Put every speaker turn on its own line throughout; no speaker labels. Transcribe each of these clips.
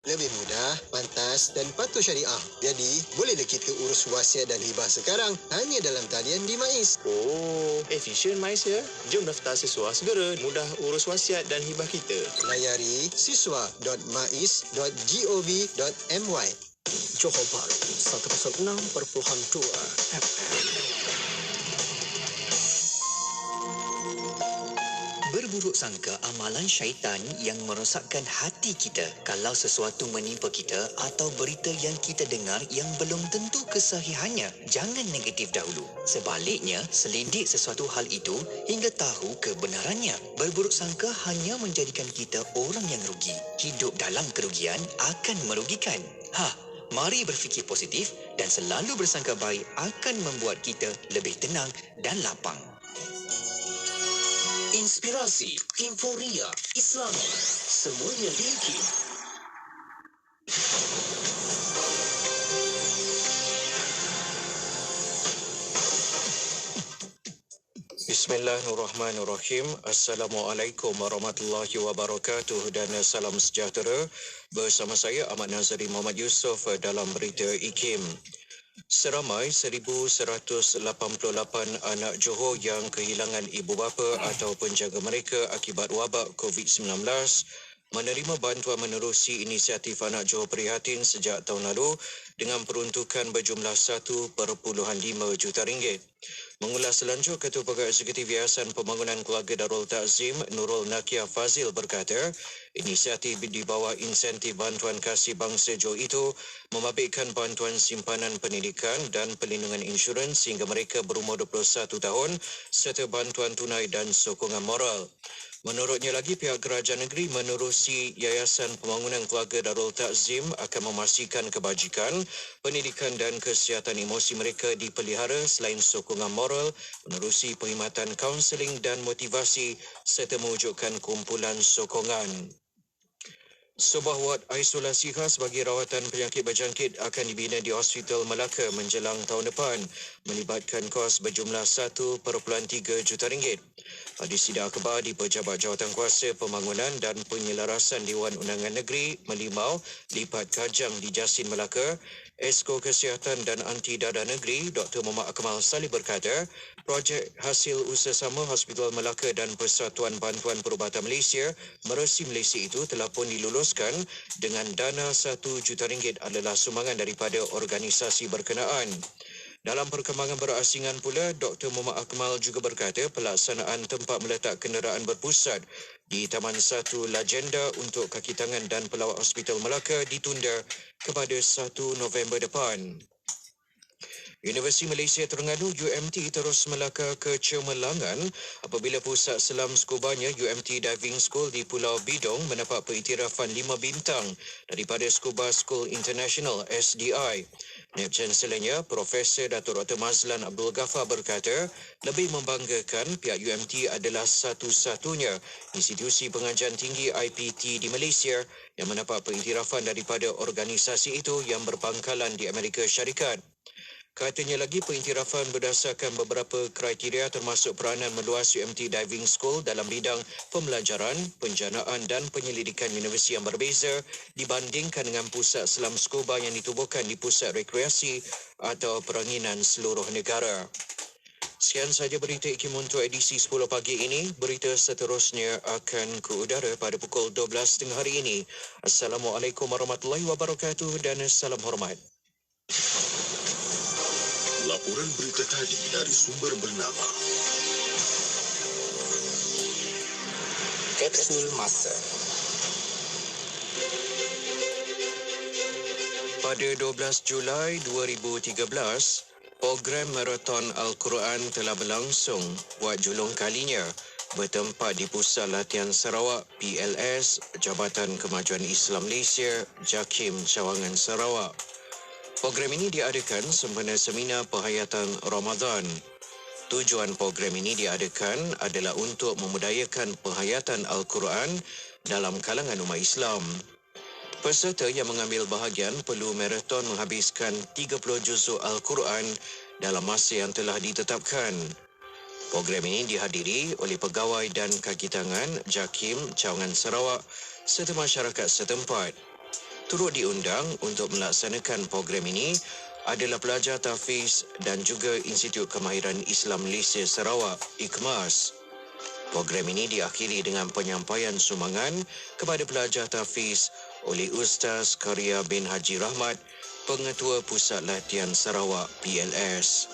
Lebih mudah, pantas dan patuh syariah. Jadi, bolehlah kita urus wasiat dan hibah sekarang hanya dalam talian di MAIS.
Oh, efisien MAIS ya. Jom daftar siswa segera. Mudah urus wasiat dan hibah kita.
Layari siswa.mais.gov.my.
Johor Bahru 106.2 FM.
Berburuk sangka amalan syaitan yang merosakkan hati kita kalau sesuatu menimpa kita atau berita yang kita dengar yang belum tentu kesahihannya. Jangan negatif dahulu. Sebaliknya, selidik sesuatu hal itu hingga tahu kebenarannya. Berburuk sangka hanya menjadikan kita orang yang rugi. Hidup dalam kerugian akan merugikan. Mari berfikir positif dan selalu bersangka baik akan membuat kita lebih tenang dan lapang.
Inspirasi, Inforia, Islami, semuanya di IKIM.
Bismillahirrahmanirrahim. Assalamualaikum warahmatullahi wabarakatuh dan salam sejahtera. Bersama saya Ahmad Nazari Muhammad Yusof dalam berita IKIM. Seramai 1,188 anak Johor yang kehilangan ibu bapa atau penjaga mereka akibat wabak COVID-19 menerima bantuan menerusi inisiatif Anak Johor Prihatin sejak tahun lalu dengan peruntukan berjumlah 1.5 juta ringgit. Mengulas selanjut, Ketua Pegawai Eksekutif Yayasan Pembangunan Keluarga Darul Takzim Nurul Nakia Fazil berkata, inisiatif di bawah insentif bantuan kasih bangsa Johor itu membabitkan bantuan simpanan pendidikan dan perlindungan insurans sehingga mereka berumur 21 tahun serta bantuan tunai dan sokongan moral. Menurutnya lagi, pihak kerajaan negeri menerusi Yayasan Pembangunan Keluarga Darul Takzim akan memastikan kebajikan, pendidikan dan kesihatan emosi mereka dipelihara selain sokongan moral, menerusi perkhidmatan kaunseling dan motivasi serta mewujudkan kumpulan sokongan. Sebuah wad isolasi khas bagi rawatan penyakit berjangkit akan dibina di Hospital Melaka menjelang tahun depan, melibatkan kos berjumlah 1.3 juta ringgit. Pada sidang akhbar di Pejabat Jawatankuasa Pembangunan dan Penyelarasan Dewan Undangan Negeri Melimau, Lipat Kajang di Jasin Melaka, Esko Kesihatan dan Anti Dadah Negeri Dr. Muhammad Akmal Salih berkata, projek hasil usaha-sama Hospital Melaka dan Persatuan Bantuan Perubatan Malaysia Meresi Malaysia itu telah pun diluluskan dengan dana 1 juta ringgit adalah sumbangan daripada organisasi berkenaan. Dalam perkembangan berasingan pula, Dr. Muhammad Akmal juga berkata pelaksanaan tempat meletak kenderaan berpusat di Taman 1 Lagenda untuk kaki tangan dan pelawat Hospital Melaka ditunda kepada 1 November depan. Universiti Malaysia Terengganu UMT terus melaka kecemerlangan apabila pusat selam skubanya UMT Diving School di Pulau Bidong mendapat pengiktirafan 5 bintang daripada Scuba School International SDI. Naib Chancellernya, Profesor Datuk Dr. Mazlan Abdul Ghaffar berkata, lebih membanggakan pihak UMT adalah satu-satunya institusi pengajian tinggi IPT di Malaysia yang mendapat pengiktirafan daripada organisasi itu yang berpangkalan di Amerika Syarikat. Katanya lagi, pengiktirafan berdasarkan beberapa kriteria termasuk peranan meluas UMT Diving School dalam bidang pembelajaran, penjanaan dan penyelidikan universiti yang berbeza dibandingkan dengan pusat selam scuba yang ditubuhkan di pusat rekreasi atau peranginan seluruh negara. Sekian sahaja berita IKIM untuk edisi 10 pagi ini. Berita seterusnya akan ke udara pada pukul 12.30 hari ini. Assalamualaikum warahmatullahi wabarakatuh dan salam hormat.
Laporan berita tadi dari sumber bernama
Kapsul Masa.
Pada 12 Julai 2013, program Marathon Al-Quran telah berlangsung buat julung kalinya bertempat di Pusat Latihan Sarawak PLS Jabatan Kemajuan Islam Malaysia JAKIM Cawangan Sarawak. Program ini diadakan sempena seminar penghayatan Ramadan. Tujuan program ini diadakan adalah untuk memudayakan penghayatan Al-Quran dalam kalangan umat Islam. Peserta yang mengambil bahagian perlu maraton menghabiskan 30 juzuk Al-Quran dalam masa yang telah ditetapkan. Program ini dihadiri oleh pegawai dan kaki tangan JAKIM Cawangan Sarawak serta masyarakat setempat. Turut diundang untuk melaksanakan program ini adalah pelajar tahfiz dan juga Institut Kemahiran Islam Malaysia Sarawak, IKMAS. Program ini diakhiri dengan penyampaian sumbangan kepada pelajar tahfiz oleh Ustaz Karya bin Haji Rahmat, Pengetua Pusat Latihan Sarawak PLS.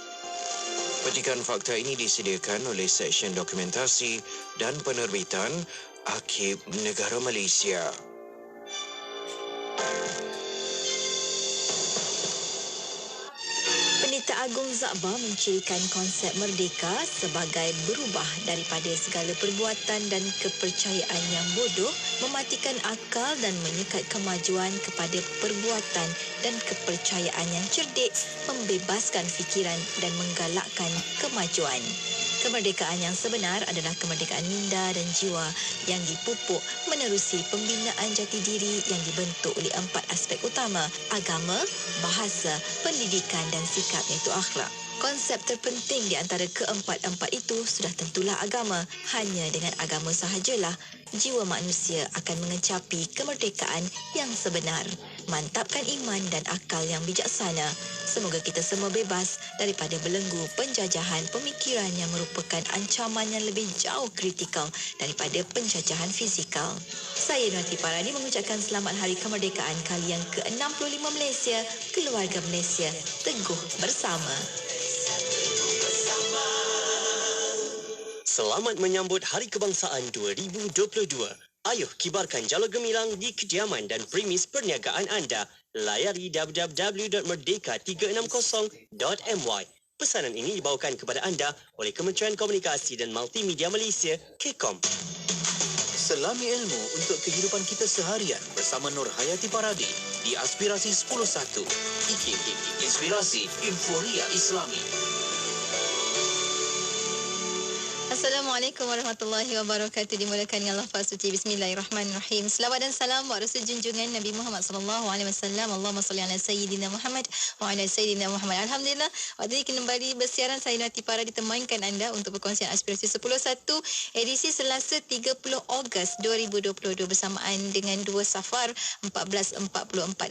Petikan fakta ini disediakan oleh Seksyen Dokumentasi dan Penerbitan Arkib Negara Malaysia.
Pendeta Agong Zakbar mencirikan konsep merdeka sebagai berubah daripada segala perbuatan dan kepercayaan yang bodoh, mematikan akal dan menyekat kemajuan kepada perbuatan dan kepercayaan yang cerdik, membebaskan fikiran dan menggalakkan kemajuan. Kemerdekaan yang sebenar adalah kemerdekaan minda dan jiwa yang dipupuk menerusi pembinaan jati diri yang dibentuk oleh 4 aspek utama: agama, bahasa, pendidikan dan sikap, iaitu akhlak. Konsep terpenting di antara keempat-empat itu sudah tentulah agama. Hanya dengan agama sahajalah jiwa manusia akan mengecapi kemerdekaan yang sebenar. Mantapkan iman dan akal yang bijaksana. Semoga kita semua bebas daripada belenggu penjajahan pemikiran yang merupakan ancaman yang lebih jauh kritikal daripada penjajahan fizikal. Saya Nuati Parani mengucapkan selamat Hari Kemerdekaan kali yang ke-65 Malaysia, keluarga Malaysia, teguh bersama.
Selamat menyambut Hari Kebangsaan 2022. Ayuh kibarkan jala gemilang di kediaman dan premis perniagaan anda. Layari www.merdeka360.my. Pesanan ini dibawakan kepada anda oleh Kementerian Komunikasi dan Multimedia Malaysia, KECOM.
Selami ilmu untuk kehidupan kita seharian bersama Nur Hayati Paradi di Aspirasi 10.1. IKIM, Inspirasi Inforia Islami.
Assalamualaikum warahmatullahi wabarakatuh. Dimulakan dengan lafaz suci Bismillahirrahmanirrahim. Selawat dan salam buat Rasul junjungan Nabi Muhammad sallallahu alaihi wasallam. Allahumma salli ala sayyidina Muhammad wa ala sayyidina Muhammad. Alhamdulillah, waktu ini kembali bersiaran saya Nuati Para ditemankan anda untuk perkongsian aspirasi 10.1 edisi Selasa 30 Ogos 2022 bersamaan dengan 2 Safar 1444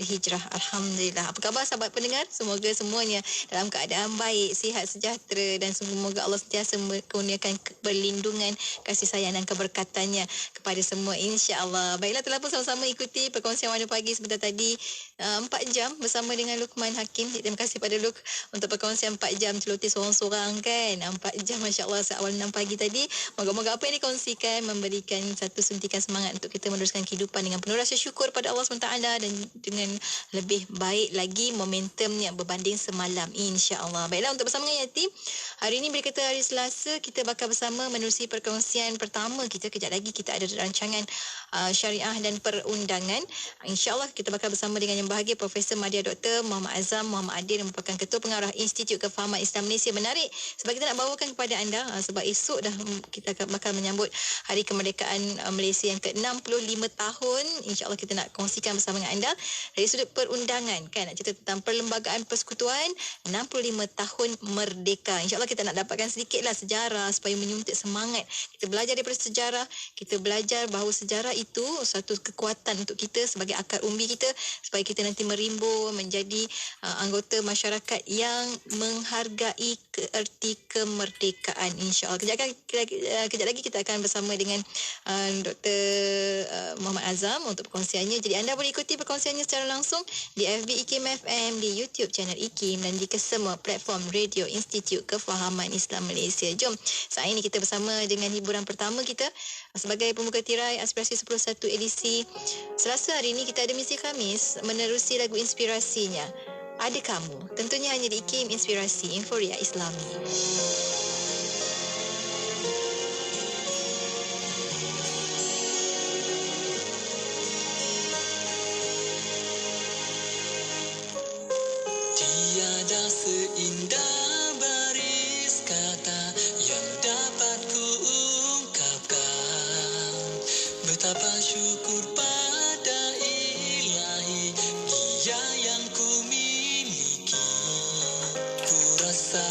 Hijrah. Alhamdulillah. Apa khabar sahabat pendengar? Semoga semuanya dalam keadaan baik, sihat, sejahtera dan semoga Allah sentiasa kurniakan perlindungan, kasih sayang dan keberkatannya kepada semua, insya-Allah. Baiklah, telah pun sama-sama ikuti perkongsian Warna Pagi sebentar tadi 4 jam bersama dengan Luqman Hakim. Terima kasih pada Luq untuk perkongsian 4 jam celoteh seorang-seorang kan. 4 jam masya-Allah seawal 6 pagi tadi. Moga-moga apa yang dikongsikan memberikan satu suntikan semangat untuk kita meneruskan kehidupan dengan penuh rasa syukur pada Allah SWT dan dengan lebih baik lagi momentumnya berbanding semalam, insya-Allah. Baiklah, untuk bersama dengan Yati, hari ini berkata hari Selasa kita bakal bersama menerusi perkongsian pertama kita. Kejap lagi kita ada rancangan syariah dan perundangan. InsyaAllah kita bakal bersama dengan yang bahagia Profesor Madya Dr. Muhammad Azam Muhammad Adil yang merupakan Ketua Pengarah Institut Kefahaman Islam Malaysia. Menarik sebab kita nak bawakan kepada anda sebab esok dah kita bakal menyambut Hari Kemerdekaan Malaysia yang ke-65 tahun. InsyaAllah kita nak kongsikan bersama dengan anda dari sudut perundangan kan, nak cerita tentang Perlembagaan Persekutuan 65 tahun Merdeka. InsyaAllah kita nak dapatkan sedikitlah sejarah supaya menyuntik semangat. Kita belajar daripada sejarah, kita belajar bahawa sejarah itu satu kekuatan untuk kita sebagai akar umbi kita supaya kita nanti merimbu menjadi anggota masyarakat yang menghargai erti kemerdekaan, insya-Allah. Kejap lagi kita akan bersama dengan Dr. Muhammad Azam untuk perkongsiannya. Jadi anda boleh ikuti perkongsiannya secara langsung di FB IKIM FM, di YouTube channel IKIM dan di kesemua platform radio Institut Kefahaman Islam Malaysia. Jom, saat ini kita bersama dengan hiburan pertama kita sebagai pembuka tirai Aspirasi 10.1 edisi Selasa. Hari ini kita ada misi Khamis menerusi lagu inspirasinya Ada Kamu, tentunya hanya di IKIM Inspirasi Inforia Islami.
Tiada seindah baris kata yang dapat ku ungkapkan betapa syukur pada Ilahi Dia yang ku miliki. Ku rasa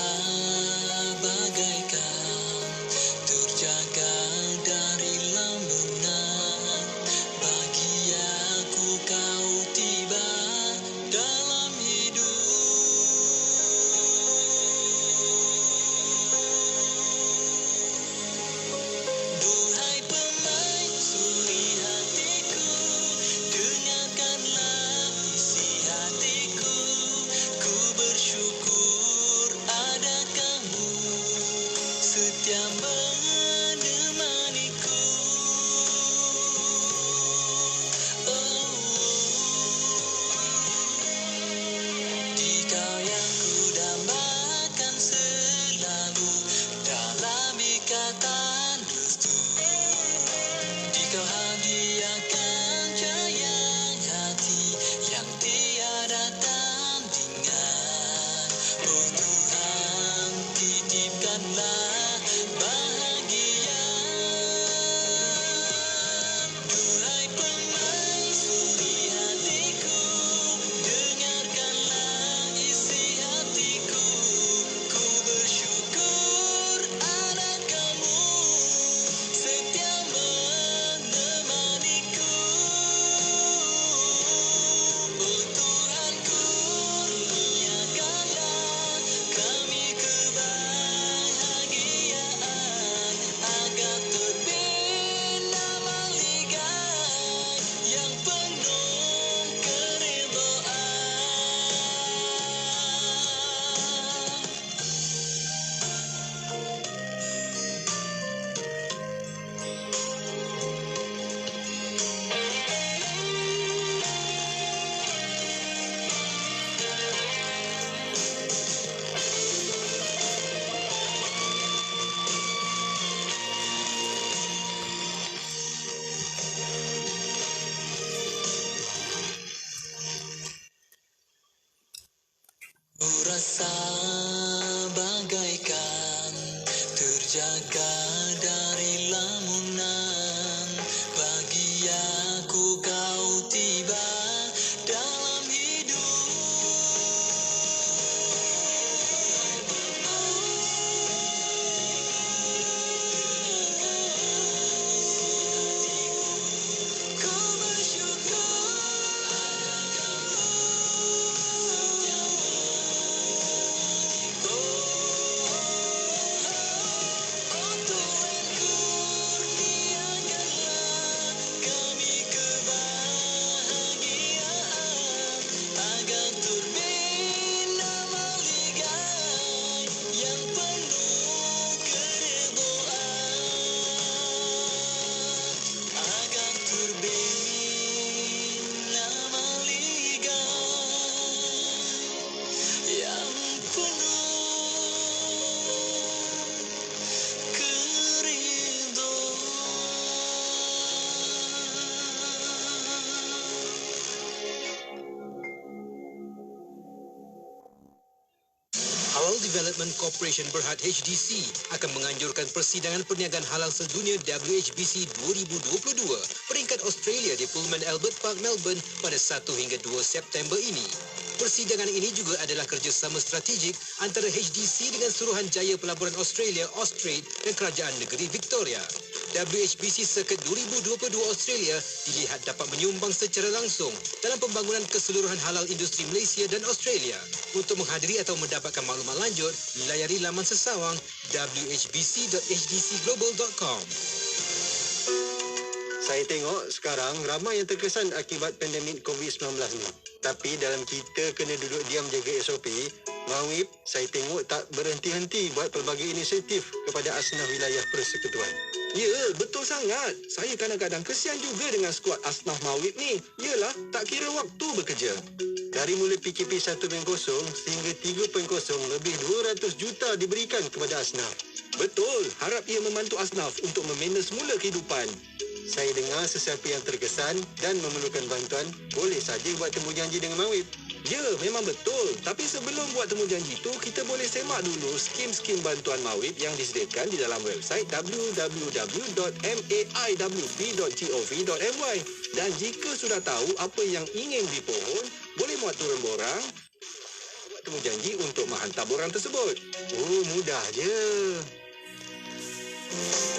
Rasa bagaikan terjaga dari lamunan. Bagi aku kau tiba dalam hidup. Kau bersyukur ada kamu setiap hatiku. Oh Tuhanku, kurniakanlah kami kebahagiaan agar terbina maligai yang penuh keredaan, agar terbina maligai yang penuh
Halal Development Corporation Berhad HDC akan menganjurkan persidangan perniagaan halal sedunia WHBC 2022 peringkat Australia di Pullman Albert Park, Melbourne pada 1 hingga 2 September ini. Persidangan ini juga adalah kerjasama strategik antara HDC dengan Suruhanjaya Pelaburan Australia Austrade dan Kerajaan Negeri Victoria. WHBC Circuit 2022 Australia dilihat dapat menyumbang secara langsung dalam pembangunan keseluruhan halal industri Malaysia dan Australia. Untuk menghadiri atau mendapatkan maklumat lanjut, layari laman sesawang whbc.hdcglobal.com.
Saya tengok sekarang ramai yang terkesan akibat pandemik COVID-19 ni. Tapi dalam kita kena duduk diam jaga SOP, Mawib saya tengok tak berhenti-henti buat pelbagai inisiatif kepada asnaf wilayah persekutuan.
Ya, betul sangat. Saya kadang-kadang kesian juga dengan skuad asnaf Mawib ni. Yalah, tak kira waktu bekerja.
Dari mula PKP 1.0 sehingga 3.0, lebih 200 juta diberikan kepada asnaf.
Betul, harap ia membantu asnaf untuk membina semula kehidupan.
Saya dengar sesiapa yang terkesan dan memerlukan bantuan boleh saja buat temu janji dengan Mawib.
Ya, memang betul. Tapi sebelum buat temu janji tu, kita boleh semak dulu skim-skim bantuan Mawib yang disediakan di dalam website www.maiwb.gov.my. Dan jika sudah tahu apa yang ingin dipohon, boleh muat turun borang, buat temu janji untuk menghantar borang tersebut.
Oh, mudah je.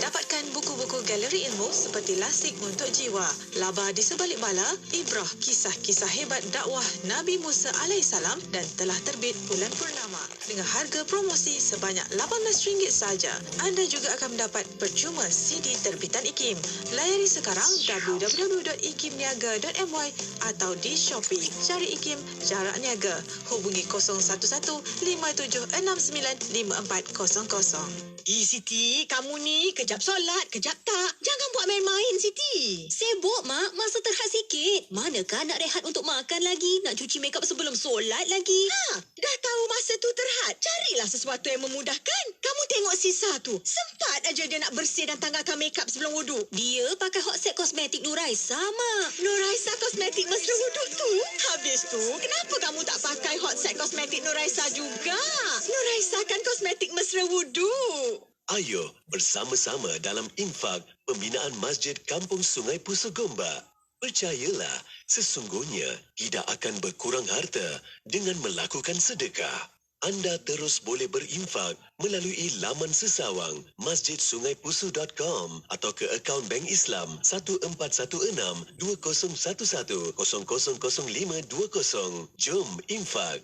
Dapatkan buku-buku galeri ilmu seperti Lasik untuk Jiwa, Laba di Sebalik Bala, Ibrah Kisah-Kisah Hebat Dakwah Nabi Musa AS dan telah terbit bulan purnama. Dengan harga promosi sebanyak RM18 saja. Anda juga akan mendapat percuma CD terbitan IKIM. Layari sekarang www.ikimniaga.my atau di Shopee. Cari IKIM Jarak Niaga. Hubungi 011-5769-5400.
Siti, kamu ni kejap solat, kejap tak. Jangan buat main-main, Siti. Sibuk, Mak. Masa terhad sikit. Manakah nak rehat untuk makan lagi? Nak cuci makeup sebelum solat lagi? Dah tahu masa tu terhad. Carilah sesuatu yang memudahkan. Kamu tengok Sisa tu. Sempat aja dia nak bersih dan tanggalkan makeup sebelum wuduk. Dia pakai hot set kosmetik Nuraisa, Mak. Nuraisa kosmetik mesra wuduk tu? Habis tu, kenapa kamu tak pakai hot set kosmetik Nuraisa juga? Nuraisa kan kosmetik mesra wuduk.
Ayo bersama-sama dalam infak pembinaan Masjid Kampung Sungai Pusu Gombak. Percayalah, sesungguhnya tidak akan berkurang harta dengan melakukan sedekah. Anda terus boleh berinfak melalui laman sesawang masjidsungai.pusu.com atau ke akaun Bank Islam 1416-2011-000520. Jom infak.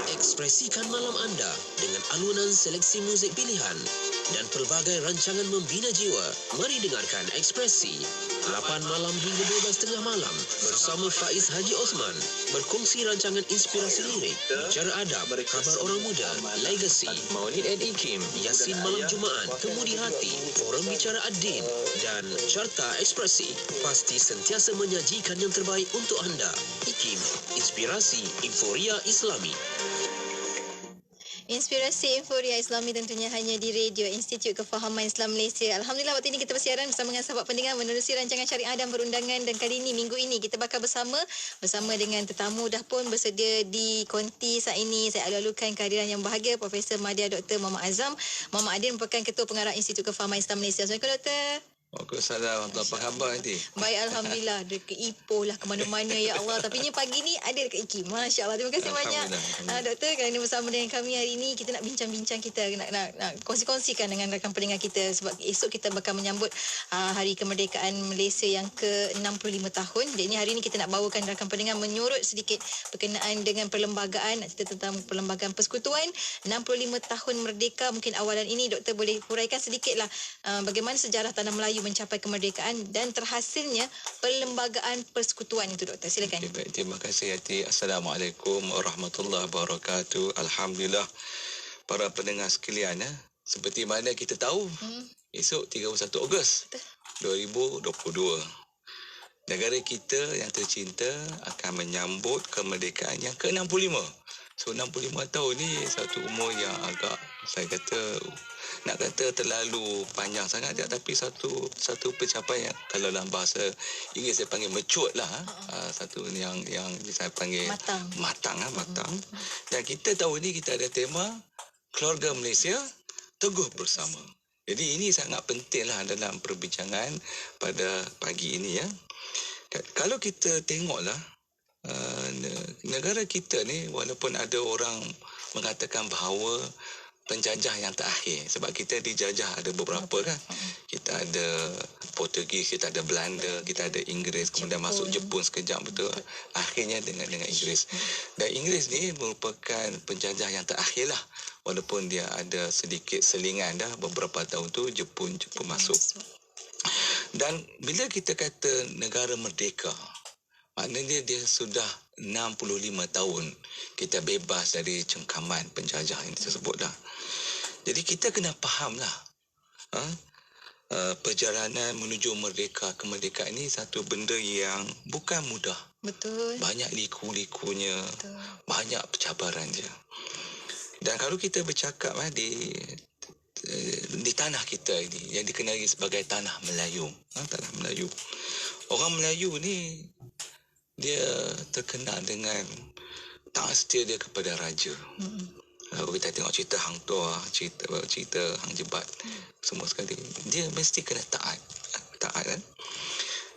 Ekspresikan malam anda dengan alunan seleksi muzik pilihan.
dan pelbagai rancangan membina jiwa. Mari dengarkan Ekspresi 8 malam hingga 12 tengah malam bersama Faiz Haji Osman berkongsi rancangan inspirasi lirik, bicara adab, khabar orang muda, legasi, Maulid and Ikim, Yasin malam Jumaat, Kemudi Hati, Forum Bicara Ad-Din dan Carta Ekspresi. Pasti sentiasa menyajikan yang terbaik untuk anda. Ikim, inspirasi Inforia Islami.
Inspirasi Inforia Islami tentunya hanya di Radio Institut Kefahaman Islam Malaysia. Alhamdulillah waktu ini kita bersiaran bersama dengan sahabat pendengar menerusi rancangan syariah dan perundangan, dan kali ini minggu ini kita bakal bersama dengan tetamu dah pun bersedia di konti saat ini. Saya alu-alukan kehadiran yang bahagia Profesor Madya Dr. Muhammad Azam. Muhammad Adin merupakan Ketua Pengarah Institut Kefahaman Islam Malaysia. Assalamualaikum Doktor.
Waalaikumsalam. Apa khabar nanti?
Baik, Alhamdulillah. Dekat Ipoh lah, ke mana-mana ya Allah. Tapi ni pagi ni ada dekat IKIM. Masya Allah. Terima kasih banyak Doktor kerana bersama dengan kami hari ini. Kita nak bincang-bincang, kita nak kongsi-kongsikan dengan rakan pendengar kita. Sebab esok kita bakal menyambut Hari Kemerdekaan Malaysia yang ke-65 tahun. Jadi hari ini kita nak bawakan rakan pendengar menyorot sedikit berkenaan dengan perlembagaan. Nak cerita tentang perlembagaan persekutuan 65 tahun merdeka. Mungkin awalan ini Doktor boleh huraikan sedikitlah bagaimana sejarah tanah Melayu mencapai kemerdekaan dan terhasilnya perlembagaan persekutuan itu, Doktor. Silakan.
Okay, baik, terima kasih Yati. Assalamualaikum warahmatullahi wabarakatuh. Alhamdulillah para pendengar sekalian, seperti mana kita tahu, esok 31 Ogos 2022 negara kita yang tercinta akan menyambut kemerdekaan yang ke-65. So 65 tahun ni satu umur yang agak, saya kata, nak kata terlalu panjang sangat tak, tapi satu pencapaian, kalau dalam bahasa Inggeris saya panggil matured lah. Satu yang saya panggil matang. Dan kita tahu ni kita ada tema Keluarga Malaysia Teguh Bersama. Jadi ini sangat penting lah dalam perbincangan pada pagi ini ya. Kalau kita tengoklah negara kita ni, walaupun ada orang mengatakan bahawa penjajah yang terakhir, sebab kita dijajah ada beberapa kan. Kita ada Portugis, kita ada Belanda, kita ada Inggeris, kemudian masuk Jepun sekejap, betul. Akhirnya dengan Inggeris. Dan Inggeris ni merupakan penjajah yang terakhir lah. Walaupun dia ada sedikit selingan dah beberapa tahun tu Jepun masuk. Dan bila kita kata negara merdeka, maknanya dia sudah 65 tahun kita bebas dari cengkaman penjajah yang tersebut dah. Jadi kita kena fahamlah perjalanan menuju kemerdekaan ini satu benda yang bukan mudah.
Betul.
Banyak liku-likunya, banyak pencabaran dia. Dan kalau kita bercakap di tanah kita ini yang dikenali sebagai tanah Melayu, tanah Melayu. Orang Melayu ni dia terkenal dengan taat setia dia kepada raja. Kalau kita tengok cerita Hang Tuah, cerita Hang Jebat, semua sekali, dia mesti kena taat kan?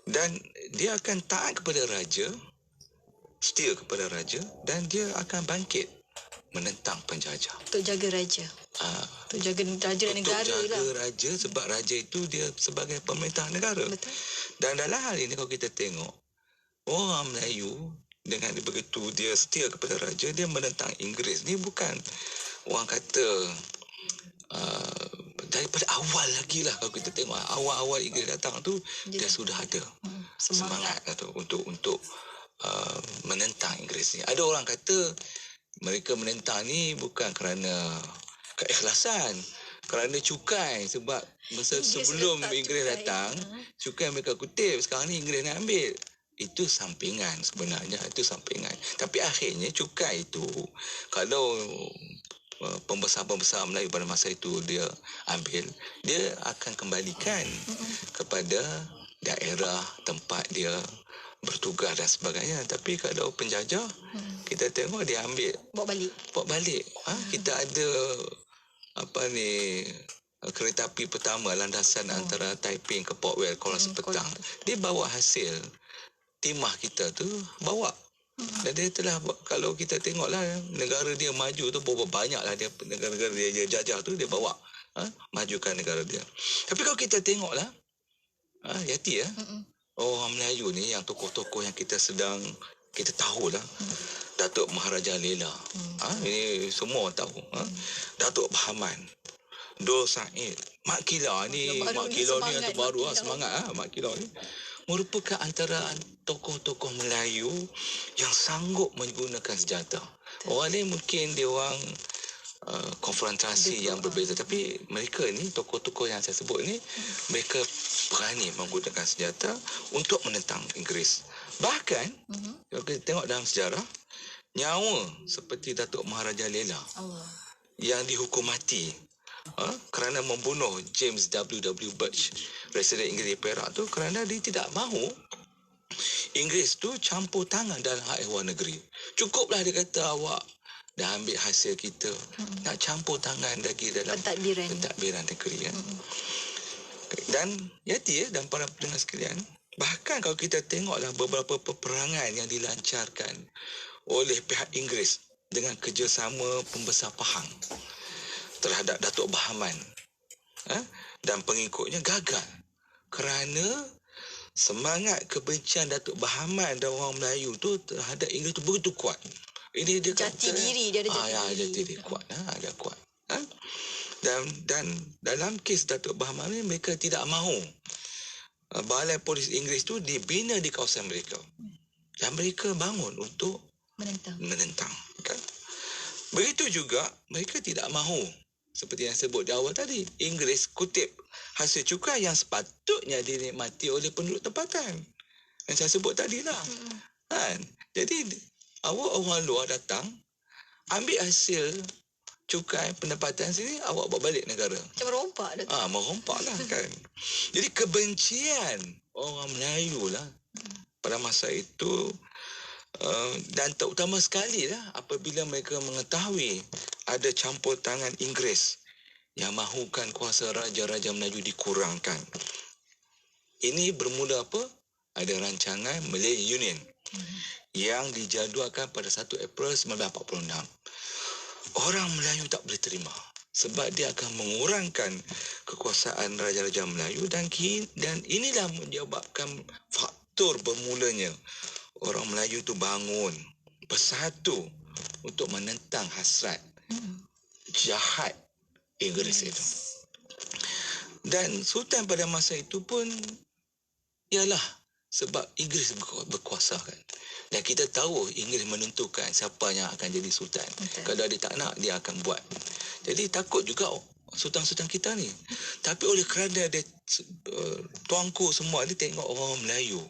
Dan dia akan taat kepada raja, setia kepada raja, dan dia akan bangkit menentang penjajah.
Untuk jaga raja. Untuk jaga raja dan negara lah.
Untuk jaga raja, sebab raja itu dia sebagai pemerintah negara.
Betul. Dan
dalam hal ini kalau kita tengok, orang Melayu dengan begitu dia setia kepada raja, dia menentang Inggeris ni bukan orang kata daripada awal lagi lah. Kalau kita tengok awal-awal Inggeris datang tu, dia sudah ada semangat tu untuk menentang Inggeris ni. Ada orang kata mereka menentang ni bukan kerana keikhlasan, kerana cukai. Sebab masa sebelum Inggeris datang, cukai mereka kutip, sekarang ni Inggeris nak ambil. Itu sampingan sebenarnya, itu sampingan. Tapi akhirnya cukai itu, kalau pembesar-pembesar Melayu pada masa itu dia ambil, dia akan kembalikan kepada daerah tempat dia bertugas dan sebagainya. Tapi kalau penjajah, kita tengok dia ambil, bawa balik. Kita ada kereta api pertama landasan antara Taiping ke Port Well Kuala Sepetang. Dia bawa hasil timah kita tu, bawa. Dan dia telah, kalau kita tengoklah negara dia maju tu, berapa banyaklah dia negara-negara dia jajah tu dia bawa majukan negara dia. Tapi kalau kita tengoklah Yati orang Melayu ni, yang tokoh-tokoh yang kita tahulah, Datuk Maharaja Lela, ini semua tahu, Datuk Bahaman, Dol Said, Mak Kila ni, Mak Kila ni yang terbaru lah, semangat Mak Kila ni. Merupakan antara tokoh-tokoh Melayu yang sanggup menggunakan senjata. Orang ni mungkin dia orang konfrontasi yang berbeza, tapi mereka ni tokoh-tokoh yang saya sebut ni mereka berani menggunakan senjata untuk menentang Inggeris. Bahkan kalau kita tengok dalam sejarah, nyawa seperti Datuk Maharaja Lela yang dihukum mati kerana membunuh James W. Birch, Residen Inggeris di Perak tu, kerana dia tidak mahu Inggeris tu campur tangan dalam hak ehwal negeri. Cukuplah dia kata, awak dah ambil hasil kita, nak campur tangan lagi dalam pentadbiran negeri kan. Dan dan para pendengar sekalian, bahkan kalau kita tengoklah beberapa peperangan yang dilancarkan oleh pihak Inggeris dengan kerjasama pembesar Pahang terhadap Datuk Bahaman dan pengikutnya gagal kerana semangat kebencian Datuk Bahaman dan orang Melayu tu terhadap Inggeris tu begitu kuat. Ini dia
jati diri dia ada
jati diri kuat, ada kuat. Dan dalam kes Datuk Bahaman ni, mereka tidak mahu balai polis Inggeris tu dibina di kawasan mereka. Dan mereka bangun untuk menentang kan? Begitu juga mereka tidak mahu, seperti yang sebut di awal tadi, Inggeris kutip hasil cukai yang sepatutnya dinikmati oleh penduduk tempatan. Yang saya sebut tadi lah. Kan? Jadi awak orang luar datang, ambil hasil cukai pendapatan sini, awak bawa balik negara.
Macam merompak dah.
Merompak lah kan. Jadi kebencian orang Melayu lah pada masa itu, dan terutama sekali lah apabila mereka mengetahui ada campur tangan Inggeris yang mahukan kuasa Raja-Raja Melayu dikurangkan. Ini bermula apa? Ada rancangan Malay Union yang dijadualkan pada 1 April 1946. Orang Melayu tak boleh terima sebab dia akan mengurangkan kekuasaan Raja-Raja Melayu, dan inilah menyebabkan faktor bermulanya orang Melayu tu bangun bersatu untuk menentang hasrat jahat Inggeris itu. Dan Sultan pada masa itu pun ialah sebab Inggeris berkuasa kan. Dan kita tahu Inggeris menentukan siapa yang akan jadi sultan. Kalau dia tak nak, dia akan buat. Jadi takut juga sultan-sultan kita ni. Tapi oleh kerana dia tuanku semua, dia tengok orang Melayu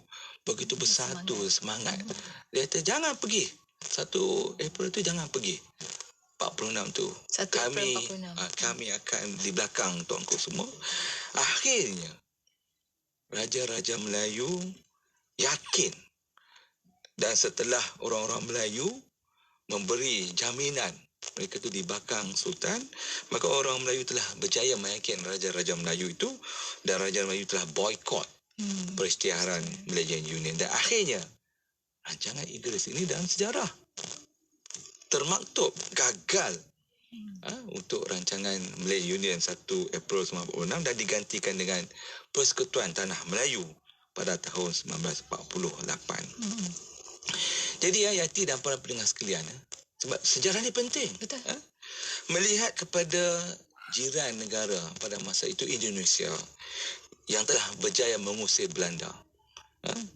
begitu bersatu, semangat. Dia kata jangan pergi. 1 April tu jangan pergi. 46 tu. Kami akan di belakang tuanku semua. Akhirnya Raja-Raja Melayu yakin, dan setelah orang-orang Melayu memberi jaminan mereka tu di belakang Sultan, maka orang Melayu telah berjaya meyakinkan Raja-Raja Melayu itu, dan Raja Melayu telah boykot peristiharan Malaysian Union. Dan akhirnya rancangan Inggeris ini dalam sejarah termaktub gagal untuk rancangan Malay Union 1 April 1946 dan digantikan dengan Persekutuan Tanah Melayu pada tahun 1948. Jadi Yati dan para pendengar sekalian, sebab sejarah ni penting. Melihat kepada jiran negara pada masa itu, Indonesia, yang telah berjaya mengusir Belanda.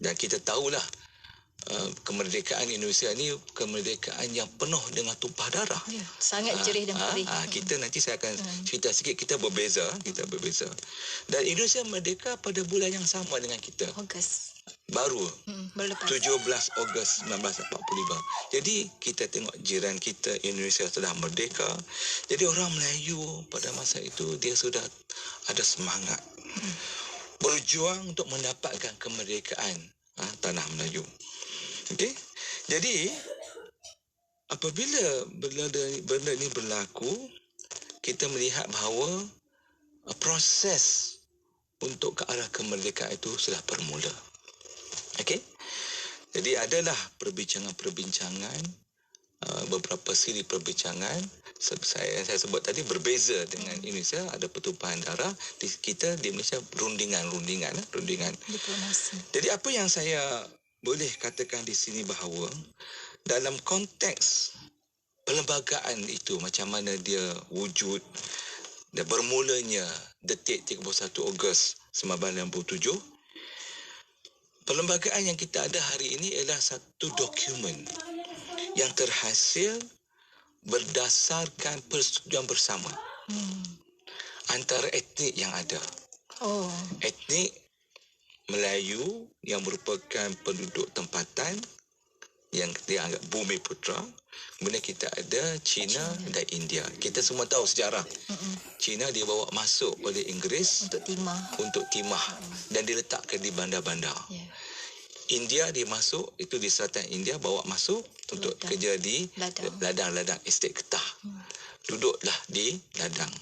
Dan kita tahulah kemerdekaan Indonesia ni kemerdekaan yang penuh dengan tumpah darah.
Sangat jerih dan perih.
Kita nanti saya akan cerita sikit, kita berbeza. Dan Indonesia merdeka pada bulan yang sama dengan kita.
Ogos.
Baru 17 Ogos 1945. Jadi kita tengok jiran kita Indonesia sudah merdeka. Jadi orang Melayu pada masa itu dia sudah ada semangat berjuang untuk mendapatkan kemerdekaan tanah Melayu. Okey. Jadi apabila benda ini berlaku, kita melihat bahawa proses untuk ke arah kemerdekaan itu sudah bermula. Okey. Jadi adalah perbincangan, beberapa siri perbincangan. Saya sebut tadi berbeza dengan Indonesia, ada pertumpahan darah. Kita di Malaysia rundingan diplomasi. Jadi apa yang saya boleh katakan di sini bahawa dalam konteks perlembagaan itu, macam mana dia wujud, dan bermulanya detik 31 Ogos 1997, perlembagaan yang kita ada hari ini ialah satu dokumen yang terhasil berdasarkan persetujuan bersama antara etnik yang ada. Etnik Melayu yang merupakan penduduk tempatan yang dianggap bumi putera. Kemudian kita ada Cina dan India. Kita semua tahu sejarah. Cina dibawa masuk oleh Inggeris untuk timah dan diletakkan di bandar-bandar. India dia masuk, itu di selatan India, bawa masuk untuk kerja di ladang-ladang estet getah. Duduklah di ladang.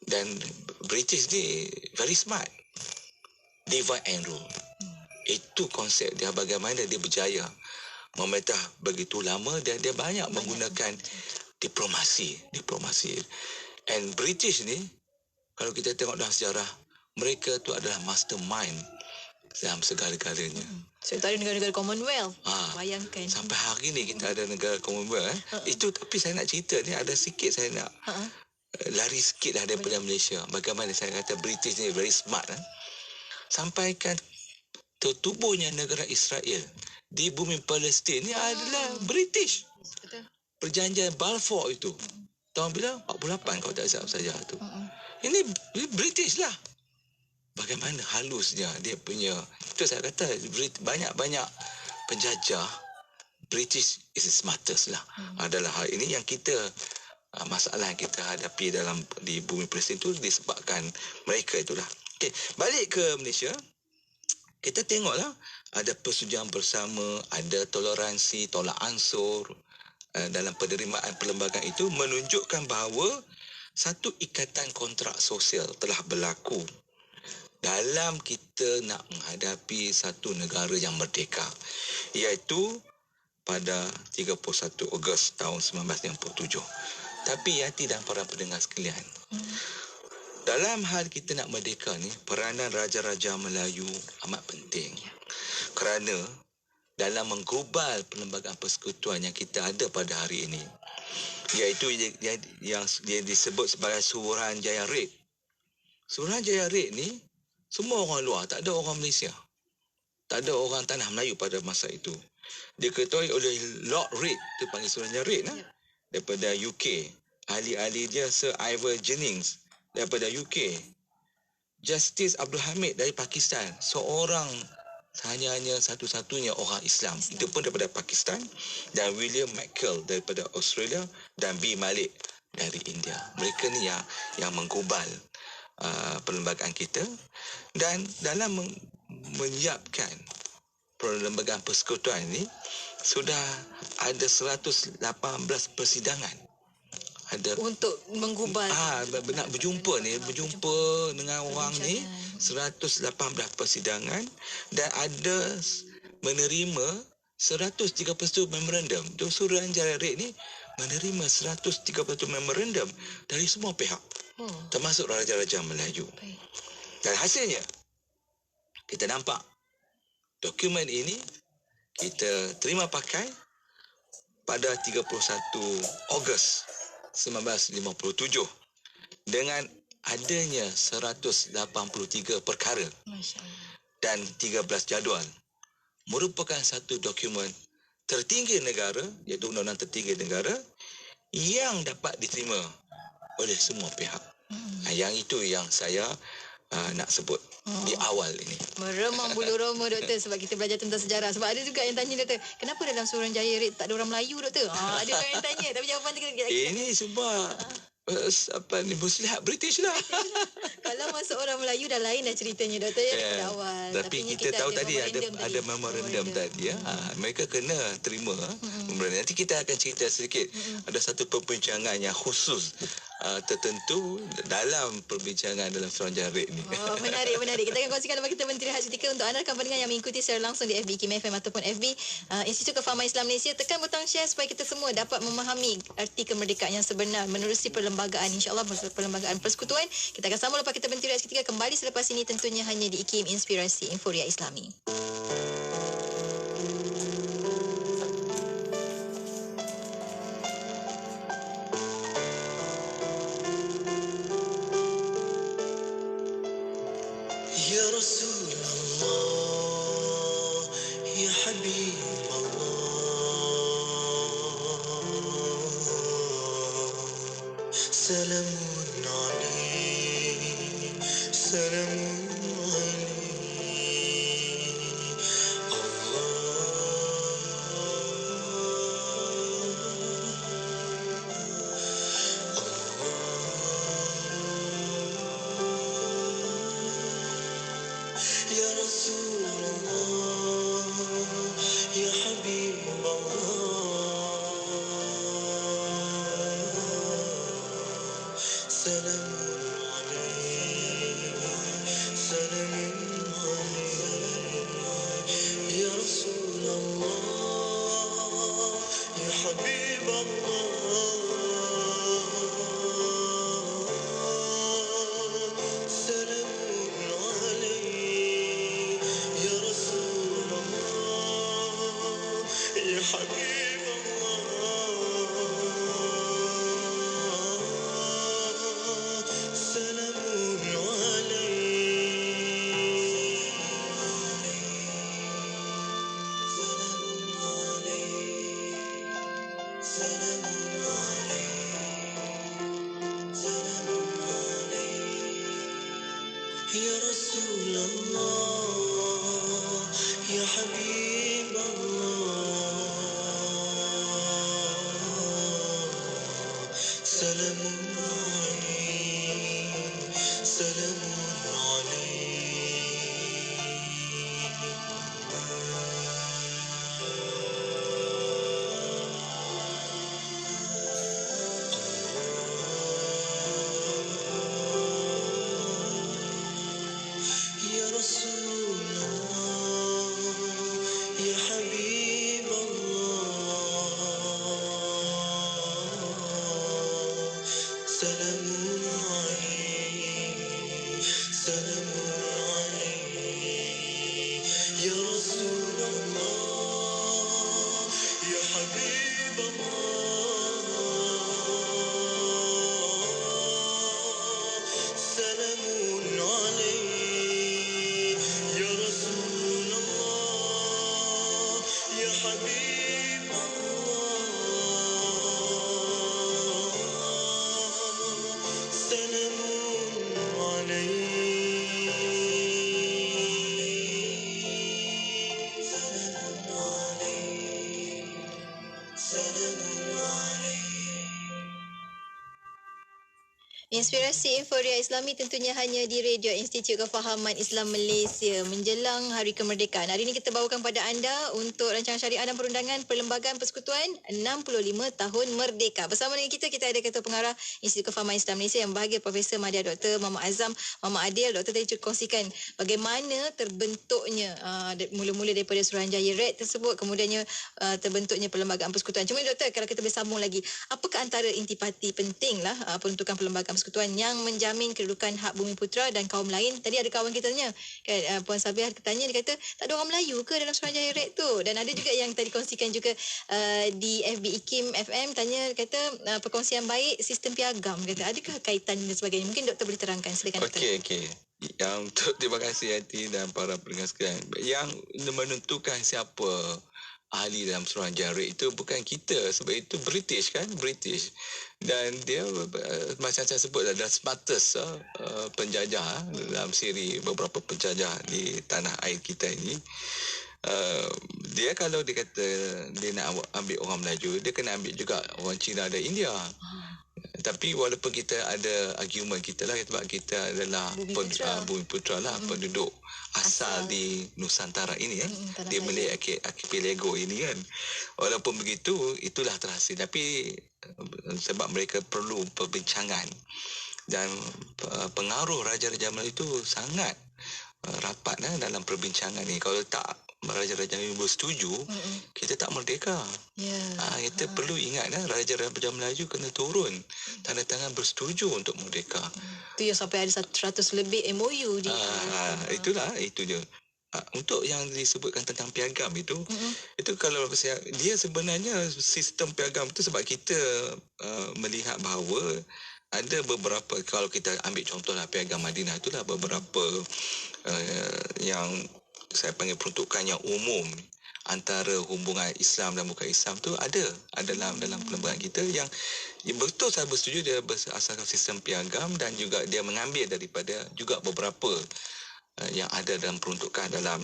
Dan British ni very smart. Divide and rule. Itu konsep dia, bagaimana dia berjaya memerintah begitu lama, dan dia banyak menggunakan diplomasi. And British ni, kalau kita tengok dalam sejarah, mereka tu adalah mastermind dalam segala-galanya.
Sementara negara-negara Commonwealth. Bayangkan.
Sampai hari ni kita ada negara Commonwealth. Itu, tapi saya nak cerita ni, ada sikit saya nak lari sikit dah daripada Malaysia. Bagaimana saya kata British ni very smart. Sampaikan tertubuhnya negara Israel di bumi Palestin ni adalah British. Perjanjian Balfour itu tahun bila? 48 kalau tak silap saja tu. Ini British lah. Bagaimana halusnya dia punya. Itu saya kata banyak-banyak penjajah British is the smartest lah. Adalah hal ini yang kita masalah yang kita hadapi di bumi Palestin itu disebabkan mereka itulah. Okey, balik ke Malaysia. Kita tengoklah ada persetujuan bersama, ada toleransi, tolak ansur dalam penerimaan perlembagaan itu, menunjukkan bahawa satu ikatan kontrak sosial telah berlaku dalam kita nak menghadapi satu negara yang merdeka, iaitu pada 31 Ogos tahun 1967. Tapi Yati dan para pendengar sekalian, dalam hal kita nak merdeka ni, peranan Raja-Raja Melayu amat penting. Kerana dalam mengglobal perlembagaan persekutuan yang kita ada pada hari ini, iaitu yang disebut sebagai Suruhanjaya Red. Suruhanjaya Red ni semua orang luar, tak ada orang Malaysia. Tak ada orang tanah Melayu pada masa itu. Diketuai oleh Lord Reid, itu panggil Suruhanjaya Red daripada UK. Ahli-ahli dia Sir Ivor Jennings daripada UK. Justice Abdul Hamid dari Pakistan, seorang hanya satu-satunya orang Islam. Itu pun daripada Pakistan. Dan William McKell daripada Australia, dan B. Malik dari India. Mereka ni yang menggubal perlembagaan kita. Dan dalam menyiapkan perlembagaan persekutuan ini, sudah ada 118 persidangan. Ada untuk menggubal nak berjumpa dengan orang ni 118 persidangan, dan ada menerima 131 memorandum. Tu Suruhanjaya Red ni menerima 131 memorandum dari semua pihak, termasuk Raja-Raja Melayu. Dan hasilnya kita nampak dokumen ini kita terima pakai pada 31 Ogos 1957 dengan adanya 183 perkara dan 13 jadual, merupakan satu dokumen tertinggi negara, iaitu undang-undang tertinggi negara yang dapat diterima oleh semua pihak. Yang itu yang saya nak sebut di awal ini.
Meremang bulu roma, doktor, sebab kita belajar tentang sejarah. Sebab ada juga yang tanya, doktor, kenapa dalam Suruhanjaya Red tak ada orang Melayu, doktor? Ada orang yang tanya, tapi jawapan tu kita
ini sebab muslihat British lah.
Kalau masuk orang Melayu dah lain dah ceritanya, doktor, pada awal.
Tapi kita tahu tadi ada memorandum tadi. Mereka kena terima memorandum. Nanti kita akan cerita sedikit. Ada satu perbincangan yang khusus tertentu dalam perbincangan dalam Suruhanjaya Red ni.
Menarik. Kita akan kongsikan lepas kita berhenti seketika. Untuk anda rekan pendengar yang mengikuti secara langsung di FB Kim FM ataupun FB Institut Kefahaman Islam Malaysia, tekan butang share supaya kita semua dapat memahami arti kemerdekaan yang sebenar menerusi perlembagaan, insya-Allah perlembagaan persekutuan. Kita akan sambung lepas kita berhenti seketika, kembali selepas ini, tentunya hanya di IKIM Inspirasi Inforia Islami.
سلام عليك سلام يا رسول الله يا حبيب الله سلام عليك سلام عليك يا رسول الله يا حبيب الله سلام عليك يا رسول الله يا حبيب الله سلام عليك سلام عليك سلام عليك يا رسول الله يا حبيب الله سلام عليك سلام يا رسول الله يا حبيب الله سلام عليك سلام عليك يا رسول الله يا حبيب الله سلام عليك يا رسول الله يا حبيب الله سلام عليك سلام عليك سلام عليك
Inspirasi Inforia Islami tentunya hanya di Radio Institut Kefahaman Islam Malaysia menjelang Hari Kemerdekaan. Hari ini kita bawakan pada anda untuk rancangan syariah dan perundangan Perlembagaan Persekutuan 65 Tahun Merdeka. Bersama dengan kita ada Ketua Pengarah Institut Kefahaman Islam Malaysia yang bahagia Profesor Madya Dr. Muhammad Azam Muhammad Adil. Doktor tadi kongsikan bagaimana terbentuknya mula-mula daripada Suruhanjaya Red tersebut, kemudiannya terbentuknya Perlembagaan Persekutuan. Cuma Doktor, kalau kita boleh sambung lagi, apakah antara intipati pentinglah peruntukan Perlembagaan Persekutuan yang menjamin kedudukan hak bumi putera dan kaum lain? Tadi ada kawan kita tanya, kan, Puan Sabiah tanya, dia kata tak ada orang Melayu ke dalam Suruhanjaya Red tu? Dan ada juga yang tadi kongsikan juga di FB IKIM FM tanya, kata perkongsian baik sistem piagam, kata adakah kaitan dan sebagainya? Mungkin doktor boleh terangkan, silakan doktor.
Okey. Yang terima kasih Hati dan para pendengar sekalian. Yang menentukan siapa ahli dalam Suruhanjaya Red itu bukan kita, sebab itu British kan, British. Dan dia macam saya sebut adalah smartest penjajah dalam siri beberapa penjajah di tanah air kita ini. Dia kalau dia kata dia nak ambil orang Melayu, dia kena ambil juga orang Cina dan India. Tapi walaupun kita ada argument kita lah, sebab kita adalah bumi putera lah, penduduk asal di Nusantara ini kan, di Malay Archipelago ini kan. Walaupun begitu, itulah terhasil. Tapi sebab mereka perlu perbincangan dan pengaruh Raja-Raja Melayu itu sangat rapat dalam perbincangan ni. Kalau tak Raja-Raja Melayu bersetuju, kita tak merdeka. Kita perlu ingat Raja-Raja Melayu kena turun tanda tangan bersetuju untuk merdeka.
Itu yang sampai ada 100 lebih MOU di
itu dia. Untuk yang disebutkan tentang piagam itu, itu kalau dia sebenarnya sistem piagam itu sebab kita melihat bahawa ada beberapa, kalau kita ambil contohlah piagam Madinah, itulah beberapa yang saya panggil peruntukan yang umum. antara hubungan Islam dan bukan Islam tu ada dalam perlembagaan kita yang betul saya bersetuju dia berasaskan sistem piagam dan juga dia mengambil daripada juga beberapa yang ada dalam peruntukan dalam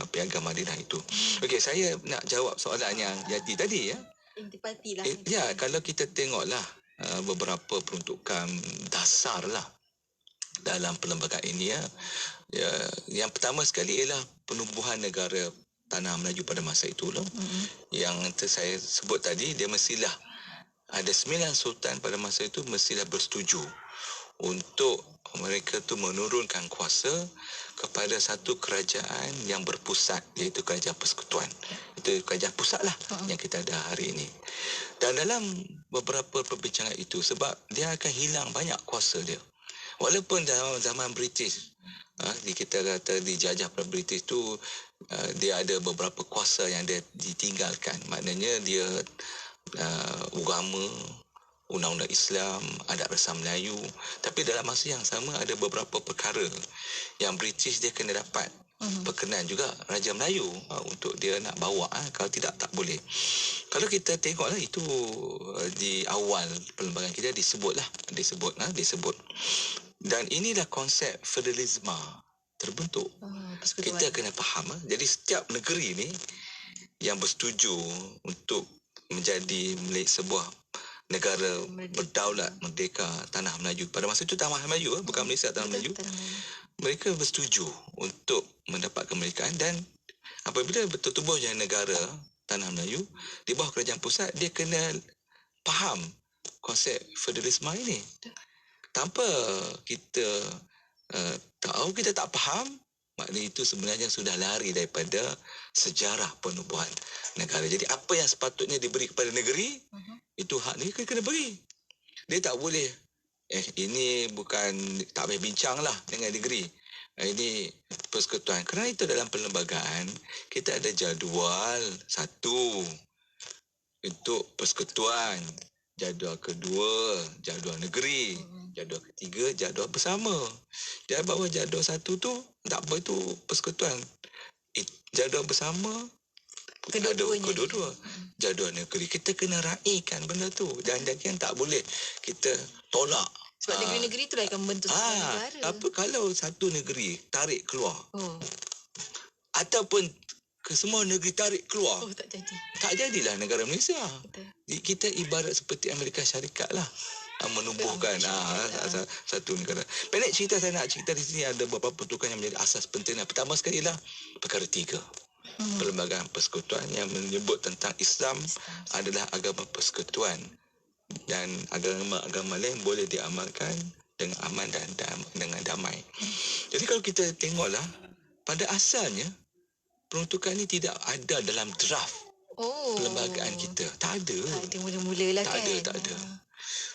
piagam Madinah itu. Okey, saya nak jawab soalan yang jadi tadi ya.
Intipati lah.
Ya, kalau kita tengoklah beberapa peruntukan dasar lah dalam perlembagaan ini ya. Yang pertama sekali ialah penubuhan negara Tanah Melayu pada masa itu lah. Yang saya sebut tadi, dia mestilah ada 9 sultan pada masa itu mestilah bersetuju untuk mereka tu menurunkan kuasa kepada satu kerajaan yang berpusat, iaitu Kerajaan Persekutuan. Itu kerajaan pusat lah yang kita ada hari ini. Dan dalam beberapa perbincangan itu, sebab dia akan hilang banyak kuasa dia. Walaupun dalam zaman British, kita kata dijajah pada British tu, dia ada beberapa kuasa yang dia ditinggalkan. Maknanya dia agama, undang-undang Islam, adat rasa Melayu. Tapi dalam masa yang sama ada beberapa perkara yang British dia kena dapat perkenan juga Raja Melayu untuk dia nak bawa. Kalau tidak, tak boleh. Kalau kita tengoklah itu di awal perlembagaan kita disebut. Dan inilah konsep federalisme terbentuk. Kita kena faham. Jadi setiap negeri ni yang bersetuju untuk menjadi sebuah negara berdaulat merdeka Tanah Melayu. Pada masa itu Tanah Melayu, bukan Malaysia, Tanah Melayu. Mereka bersetuju untuk mendapat kemerdekaan dan apabila bertubuhnya negara Tanah Melayu di bawah kerajaan pusat, dia kena faham konsep federalisme ini. Tanpa kita tahu, kita tak faham, maknanya itu sebenarnya sudah lari daripada sejarah penubuhan negara. Jadi apa yang sepatutnya diberi kepada negeri, itu hak negeri kena beri. Dia tak boleh, ini bukan, tak boleh bincang lah dengan negeri. Ini persekutuan. Kerana itu dalam perlembagaan, kita ada jadual satu untuk persekutuan. Jadual kedua, jadual negeri. Jadual ketiga, jadual bersama. Di bawah jadual satu tu, tak apa itu persekutuan. Jadual bersama, kedua-dua. Jadual negeri. Kita kena raikan benda tu. Dan tak boleh kita tolak.
Sebab negeri-negeri tu lah akan membentuk negara.
Apa kalau satu negeri tarik keluar? Ataupun semua negeri tarik keluar.
Tak jadi.
Tak jadilah negara Malaysia. Kita ibarat seperti Amerika Syarikat lah. Menubuhkan satu negara. Pendek cerita, saya nak cerita di sini ada beberapa peruntukan yang menjadi asas penting. Pertama sekali lah perkara 3. Perlembagaan persekutuan yang menyebut tentang Islam adalah agama persekutuan dan agama-agama lain boleh diamalkan dengan aman dan dengan damai. Jadi kalau kita tengoklah, pada asalnya peruntukan ini tidak ada dalam draft perlembagaan kita. Tak ada.
Mula-mula lah kan.
Tak ada.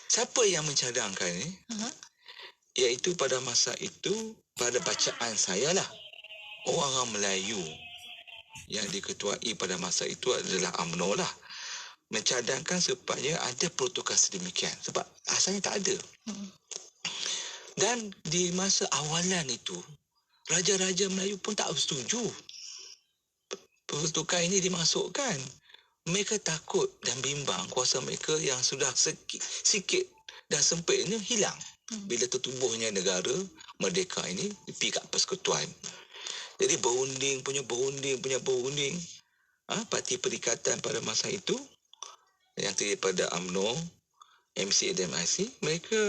Siapa yang mencadangkan ni? Iaitu pada masa itu, pada bacaan saya lah, orang Melayu yang diketuai pada masa itu adalah UMNO lah, mencadangkan supaya ada peruntukan sedemikian. Sebab asalnya tak ada. Dan di masa awalan itu, raja-raja Melayu pun tak bersetuju peruntukan ini dimasukkan. Mereka takut dan bimbang kuasa mereka yang sudah sikit dan sempit ini hilang bila tertubuhnya negara merdeka ini pergi kat persekutuan. Jadi berunding. Parti Perikatan pada masa itu yang terdiri pada UMNO, MCA dan MIC, mereka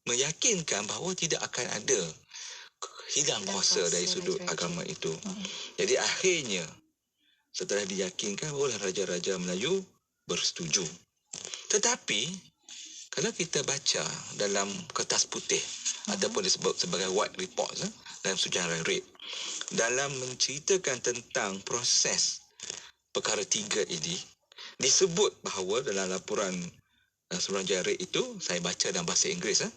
meyakinkan bahawa tidak akan ada hilang kuasa dari sudut agama itu. Jadi akhirnya setelah diyakinkan, barulah raja-raja Melayu bersetuju. Tetapi kalau kita baca dalam kertas putih ataupun disebut sebagai white report dalam sejarah Red, dalam menceritakan tentang proses perkara 3 ini, disebut bahawa dalam laporan Suruhanjaya Red itu, saya baca dalam bahasa Inggeris,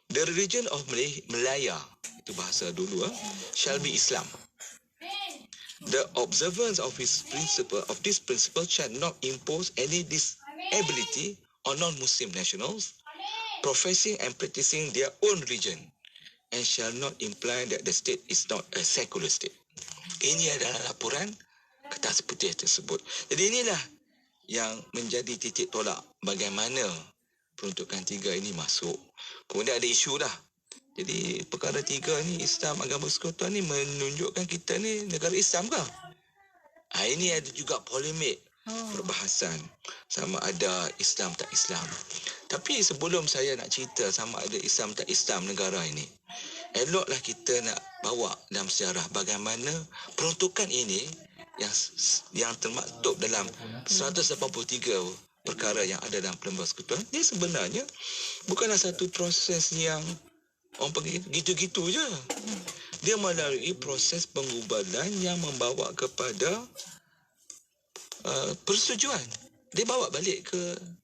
the religion of Malaya, itu bahasa dulu, shall be Islam. The observance of this principle shall not impose any disability on non-Muslim nationals professing and practicing their own religion and shall not imply that the state is not a secular state. Ini adalah laporan kertas putih tersebut. Jadi inilah yang menjadi titik tolak bagaimana peruntukan 3 ini masuk. Kemudian ada isu lah. Jadi perkara 3 ni, Islam agama persekutuan ni menunjukkan kita ni negara Islam ke? Ini ada juga polemik perbahasan sama ada Islam tak Islam. Tapi sebelum saya nak cerita sama ada Islam tak Islam negara ini, eloklah kita nak bawa dalam sejarah bagaimana peruntukan ini yang termaktub dalam 183 perkara yang ada dalam Perlembagaan Persekutuan, dia sebenarnya bukanlah satu proses yang orang pergi gitu-gitu je. Dia melalui proses pengubahan yang membawa kepada persetujuan. Dia bawa balik ke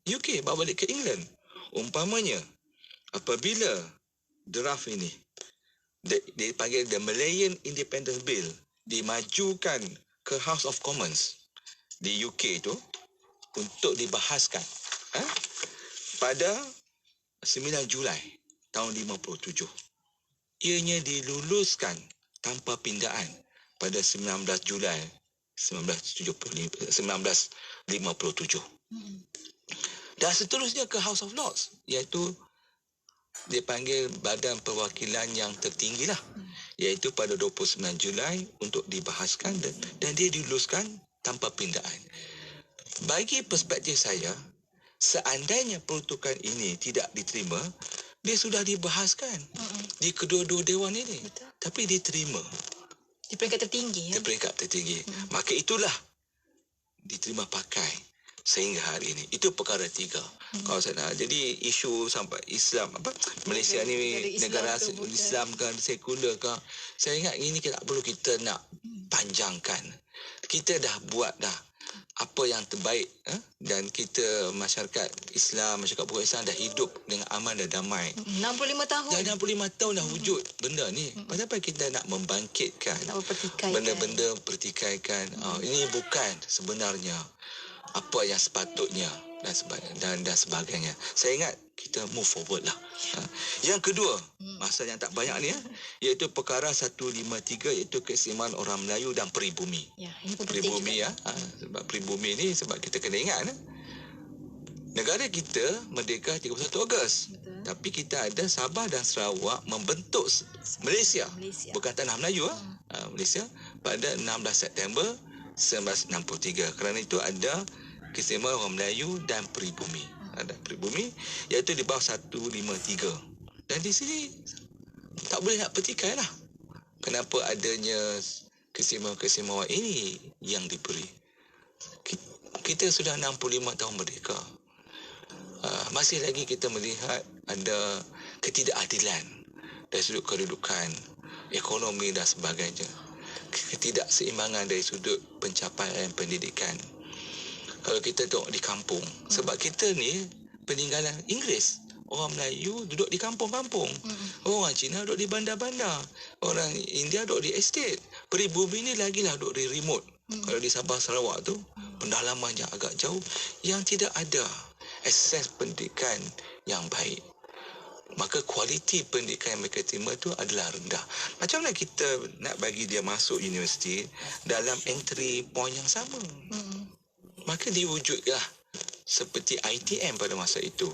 UK, bawa balik ke England. Umpamanya, apabila draft ini dipanggil The Malayan Independence Bill, dimajukan ke House of Commons di UK itu untuk dibahaskan pada 9 Julai tahun 57. Ianya diluluskan tanpa pindaan pada 19 Julai 1957. Dan seterusnya ke House of Lords, iaitu dipanggil badan perwakilan yang tertinggi lah, iaitu pada 29 Julai untuk dibahaskan dan dia diluluskan tanpa pindaan. Bagi perspektif saya, seandainya peruntukan ini tidak diterima, dia sudah dibahaskan di kedua-dua dewan ini. Betul. Tapi diterima.
Di peringkat tertinggi.
Di peringkat tertinggi. Maka itulah diterima pakai sehingga hari ini. Itu perkara 3. Kalau saya nak, jadi isu sampai Islam, Malaysia ni negara Islam kan, sekular kan, saya ingat ini tak perlu kita nak panjangkan. Kita dah buat dah apa yang terbaik, dan kita masyarakat Islam, masyarakat bukan Islam dah hidup dengan aman dan damai.
65 tahun.
Dah 65 tahun dah wujud benda ni. Kenapa kita nak membangkitkan benda-benda pertikaikan? Ini bukan sebenarnya apa yang sepatutnya dan sebagainya. Saya ingat kita move forward lah. Yang kedua, masa yang tak banyak ni, iaitu perkara 153, iaitu keistimewaan orang Melayu dan peribumi.
Ya, ini pun
peribumi ya. Sebab peribumi ni, sebab kita kena ingat, negara kita merdeka 31 Ogos. Betul. Tapi kita ada Sabah dan Sarawak membentuk Malaysia. Bukan tanah Melayu, Malaysia pada 16 September 1963. Kerana itu ada keistimewaan orang Melayu dan peribumi. Ada peribumi, iaitu di bawah 153. Dan di sini tak boleh nak pertikai lah. Kenapa adanya keistimewaan ini yang diberi. Kita sudah 65 tahun merdeka. Masih lagi kita melihat ada ketidakadilan dari sudut kedudukan, ekonomi dan sebagainya. Ketidakseimbangan dari sudut pencapaian pendidikan. Kalau kita tengok di kampung, sebab kita ni peninggalan Inggeris. Orang Melayu duduk di kampung-kampung. Orang Cina duduk di bandar-bandar. Orang India duduk di estate. Peribumi ni lagilah duduk di remote. Kalau di Sabah Sarawak tu, pendalaman yang agak jauh, yang tidak ada akses pendidikan yang baik. Maka kualiti pendidikan yang mereka terima tu adalah rendah. Macam mana kita nak bagi dia masuk universiti dalam entry point yang sama? Maka diwujudlah seperti ITM pada masa itu.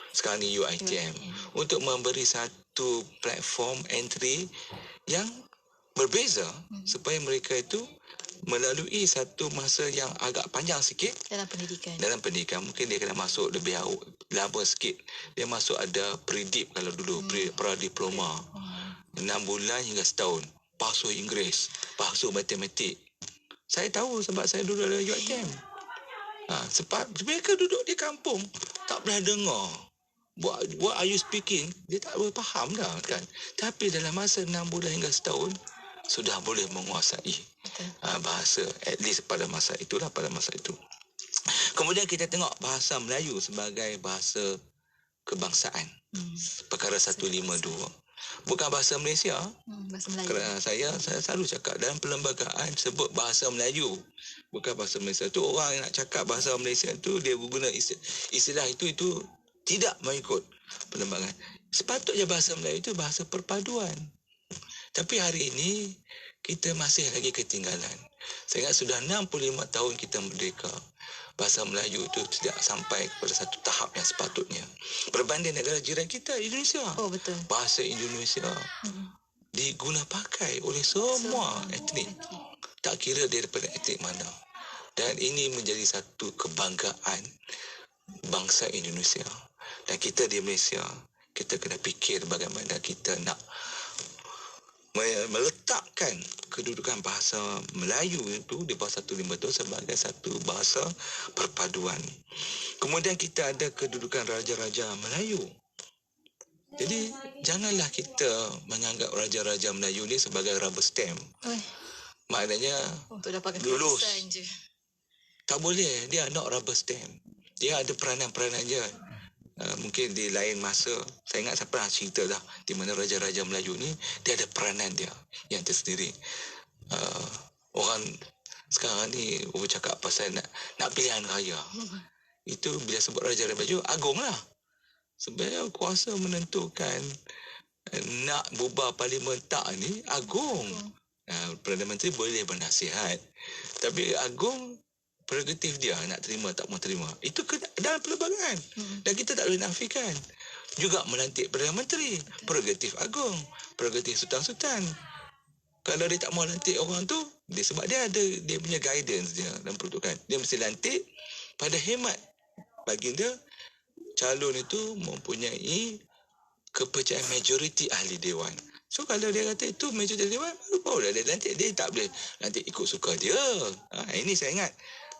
Sekarang ni UiTM. Untuk memberi satu platform entry yang berbeza supaya mereka itu melalui satu masa yang agak panjang sikit
dalam pendidikan.
Dalam pendidikan mungkin dia kena masuk lebih lama sikit. Dia masuk ada pre-dip kalau dulu, pra-diploma. 6 bulan hingga setahun. Bahasa Inggeris, bahasa matematik. Saya tahu sebab saya dulu ada UiTM. Sebab mereka duduk di kampung, tak pernah dengar. What are you speaking? Dia tak boleh faham dah kan. Tapi dalam masa 6 bulan hingga setahun, sudah boleh menguasai bahasa, at least pada masa itulah, pada masa itu. Kemudian kita tengok bahasa Melayu sebagai bahasa kebangsaan. Perkara 152. Bukan bahasa Malaysia.
Bahasa Melayu.
Kerana saya selalu cakap dalam perlembagaan sebut bahasa Melayu. Bukan bahasa Malaysia. Tu orang yang nak cakap bahasa Malaysia tu dia guna istilah itu tidak mengikut perlembagaan. Sepatutnya bahasa Melayu itu bahasa perpaduan. Tapi hari ini kita masih lagi ketinggalan. Saya ingat sudah 65 tahun kita merdeka. Bahasa Melayu itu tidak sampai kepada satu tahap yang sepatutnya. Berbanding negara jiran kita, Indonesia.
Oh, betul.
Bahasa Indonesia diguna pakai oleh semua etnik. Tak kira dia daripada etnik mana. Dan ini menjadi satu kebanggaan bangsa Indonesia. Dan kita di Malaysia, kita kena fikir bagaimana kita nak meletakkan kedudukan bahasa Melayu itu di bawah 152 sebagai satu bahasa perpaduan. Kemudian kita ada kedudukan Raja-Raja Melayu. Jadi janganlah kita menganggap Raja-Raja Melayu ni sebagai rubber stamp. Maknanya
untuk dapatkan
lulus.
kelulusan je.
Tak boleh, dia not rubber stamp. Dia ada peranan-peranan je. Mungkin di lain masa, saya ingat saya pernah cerita dah di mana Raja-Raja Melayu ni dia ada peranan dia yang tersendiri. Orang sekarang ni bercakap pasal nak pilihan raya. Itu bila sebut Raja-Raja Melayu, agung lah. Sebenarnya kuasa menentukan nak bubar parlimen tak ni agung. Perdana Menteri boleh bernasihat, tapi agung prerogatif dia nak terima tak mau terima. Itu dalam perlembagaan. Dan kita tak boleh nafikan. Juga melantik Perdana Menteri, prerogatif agung, prerogatif sultan-sultan. Kalau dia tak mau lantik orang tu, sebab dia ada dia punya guidance dia dalam peruntukan. Dia mesti lantik pada hemat baginda calon itu mempunyai kepercayaan majoriti ahli dewan. So kalau dia kata itu majoriti ahli dewan, barulah dia lantik. Dia tak boleh lantik ikut suka dia. Ini saya ingat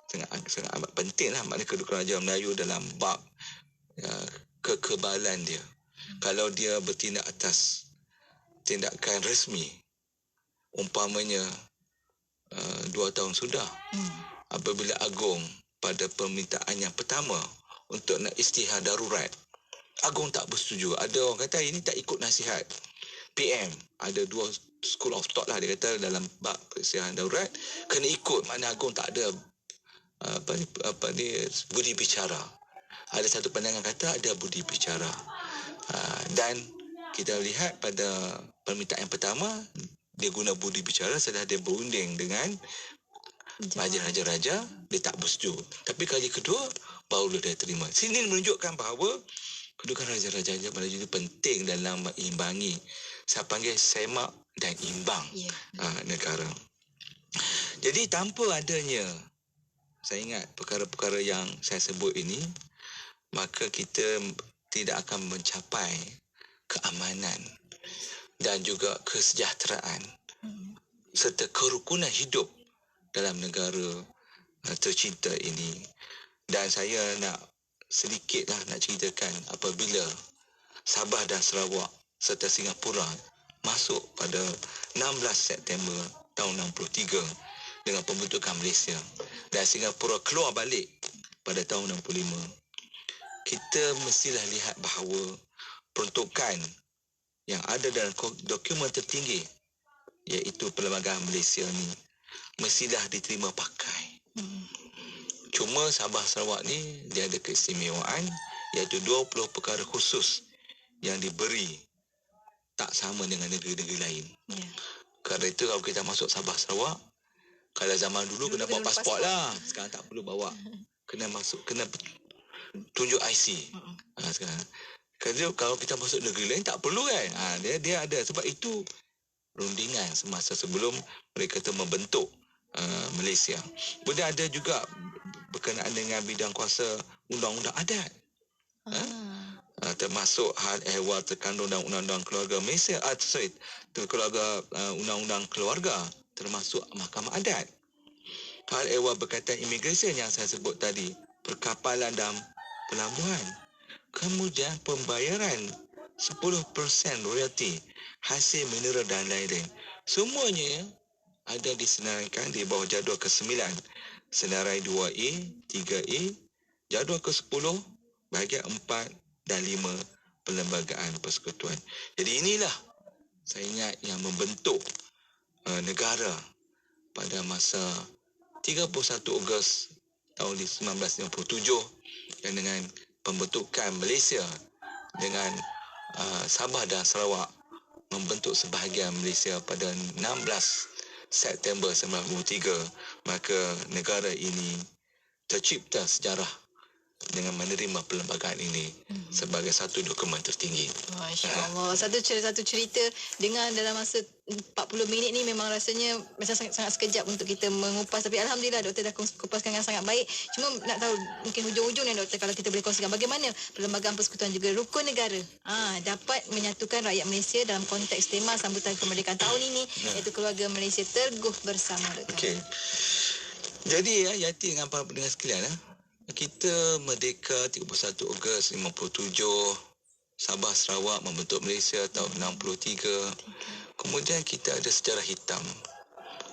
sangat amat penting lah makna kedudukan Raja Melayu dalam bab kekebalan dia. Kalau dia bertindak atas tindakan resmi, umpamanya 2 tahun sudah, apabila agung pada permintaan yang pertama untuk nak istihar darurat, agung tak bersetuju. Ada orang kata ini tak ikut nasihat PM. Ada 2 school of thought lah, dia kata dalam bab istiharan darurat kena ikut, makna agung tak ada budi bicara. Ada satu pandangan kata ada budi bicara. Dan kita lihat pada permintaan yang pertama dia guna budi bicara setelah dia berunding dengan raja-raja, dia tak bersetuju. Tapi kali kedua barulah dia terima. Sini menunjukkan bahawa kedudukan raja-raja Melayu itu penting dalam mengimbangi, saya panggil semak dan imbang negara. Jadi tanpa adanya, saya ingat perkara-perkara yang saya sebut ini, maka kita tidak akan mencapai keamanan dan juga kesejahteraan serta kerukunan hidup dalam negara tercinta ini. Dan saya nak sedikitlah nak ceritakan apabila Sabah dan Sarawak serta Singapura masuk pada 16 September tahun 63 dengan pembentukan Malaysia dan Singapura keluar balik pada tahun 65. Kita mestilah lihat bahawa peruntukan yang ada dalam dokumen tertinggi iaitu Perlembagaan Malaysia ni mestilah diterima pakai. Cuma Sabah Sarawak ni dia ada keistimewaan iaitu 20 perkara khusus yang diberi tak sama dengan negeri-negeri lain. Kerana itu kalau kita masuk Sabah Sarawak, kalau zaman dulu kena bawa pasport lah. Sekarang tak perlu bawa. Kena masuk, kena tunjuk IC. Sekarang. Kalau kita masuk negeri lain tak perlu kan. Dia ada. Sebab itu rundingan semasa sebelum mereka tu membentuk Malaysia. Kemudian ada juga berkenaan dengan bidang kuasa undang-undang adat. Termasuk hal ehwal terkandung dalam undang-undang keluarga Malaysia. Undang-undang keluarga termasuk mahkamah adat. Hal ehwal berkaitan imigresen yang saya sebut tadi, perkapalan dan pelabuhan. Kemudian pembayaran 10% royalti hasil mineral dan lain-lain. Semuanya ada disenaraikan di bawah jadual ke-9, senarai 2A, 3A, jadual ke-10, bahagian 4 dan 5 Perlembagaan Persekutuan. Jadi inilah saya ingat yang membentuk negara pada masa 31 Ogos tahun 1957 dan dengan pembentukan Malaysia dengan Sabah dan Sarawak membentuk sebahagian Malaysia pada 16 September 1953, maka negara ini tercipta sejarah dengan menerima perlembagaan ini sebagai satu dokumen tertinggi.
Masya Allah. Satu cerita dengan dalam masa 40 minit ni memang rasanya macam sangat sekejap untuk kita mengupas. Tapi Alhamdulillah doktor dah kupaskan dengan sangat baik. Cuma nak tahu mungkin hujung-hujung ni doktor, kalau kita boleh kongsikan bagaimana Perlembagaan Persekutuan juga rukun negara dapat menyatukan rakyat Malaysia dalam konteks tema sambutan kemerdekaan tahun ini, iaitu keluarga Malaysia terguh bersama, doktor.
Okey. Jadi Yati dengan para pendengar sekalian, kita merdeka 31 Ogos 57, Sabah Sarawak membentuk Malaysia tahun 63. Kemudian kita ada sejarah hitam,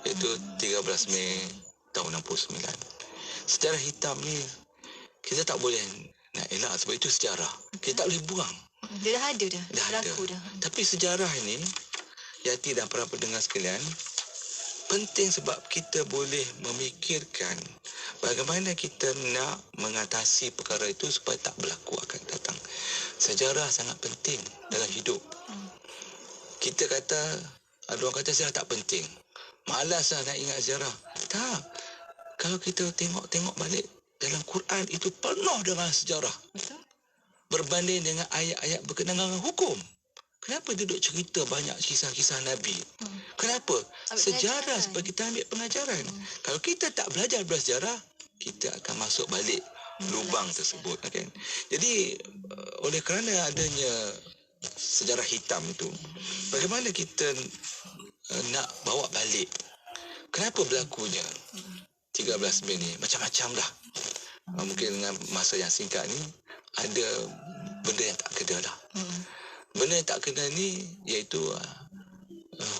iaitu 13 Mei tahun 69. Sejarah hitam ni kita tak boleh nak elak sebab itu sejarah. Kita tak boleh buang.
Dia dah ada dah.
Berlaku dah. Tapi sejarah ini, Yati dan para pendengar sekalian, penting sebab kita boleh memikirkan bagaimana kita nak mengatasi perkara itu supaya tak berlaku akan datang. Sejarah sangat penting dalam hidup. Kita kata, ada orang kata sejarah tak penting. Malaslah nak ingat sejarah. Tak. Kalau kita tengok balik dalam Quran, itu penuh dengan sejarah.
Betul.
Berbanding dengan ayat-ayat berkenaan dengan hukum. Kenapa duduk cerita banyak kisah-kisah Nabi? Kenapa? Sejarah supaya kita ambil pengajaran. Kalau kita tak belajar bersejarah, kita akan masuk balik lubang tersebut. Kan? Jadi, oleh kerana adanya sejarah hitam itu, bagaimana kita nak bawa balik? Kenapa berlakunya 13 Mei ni? Macam-macam dah. Mungkin dengan masa yang singkat ni, ada benda yang tak kena dah. Benda yang tak kena ni iaitu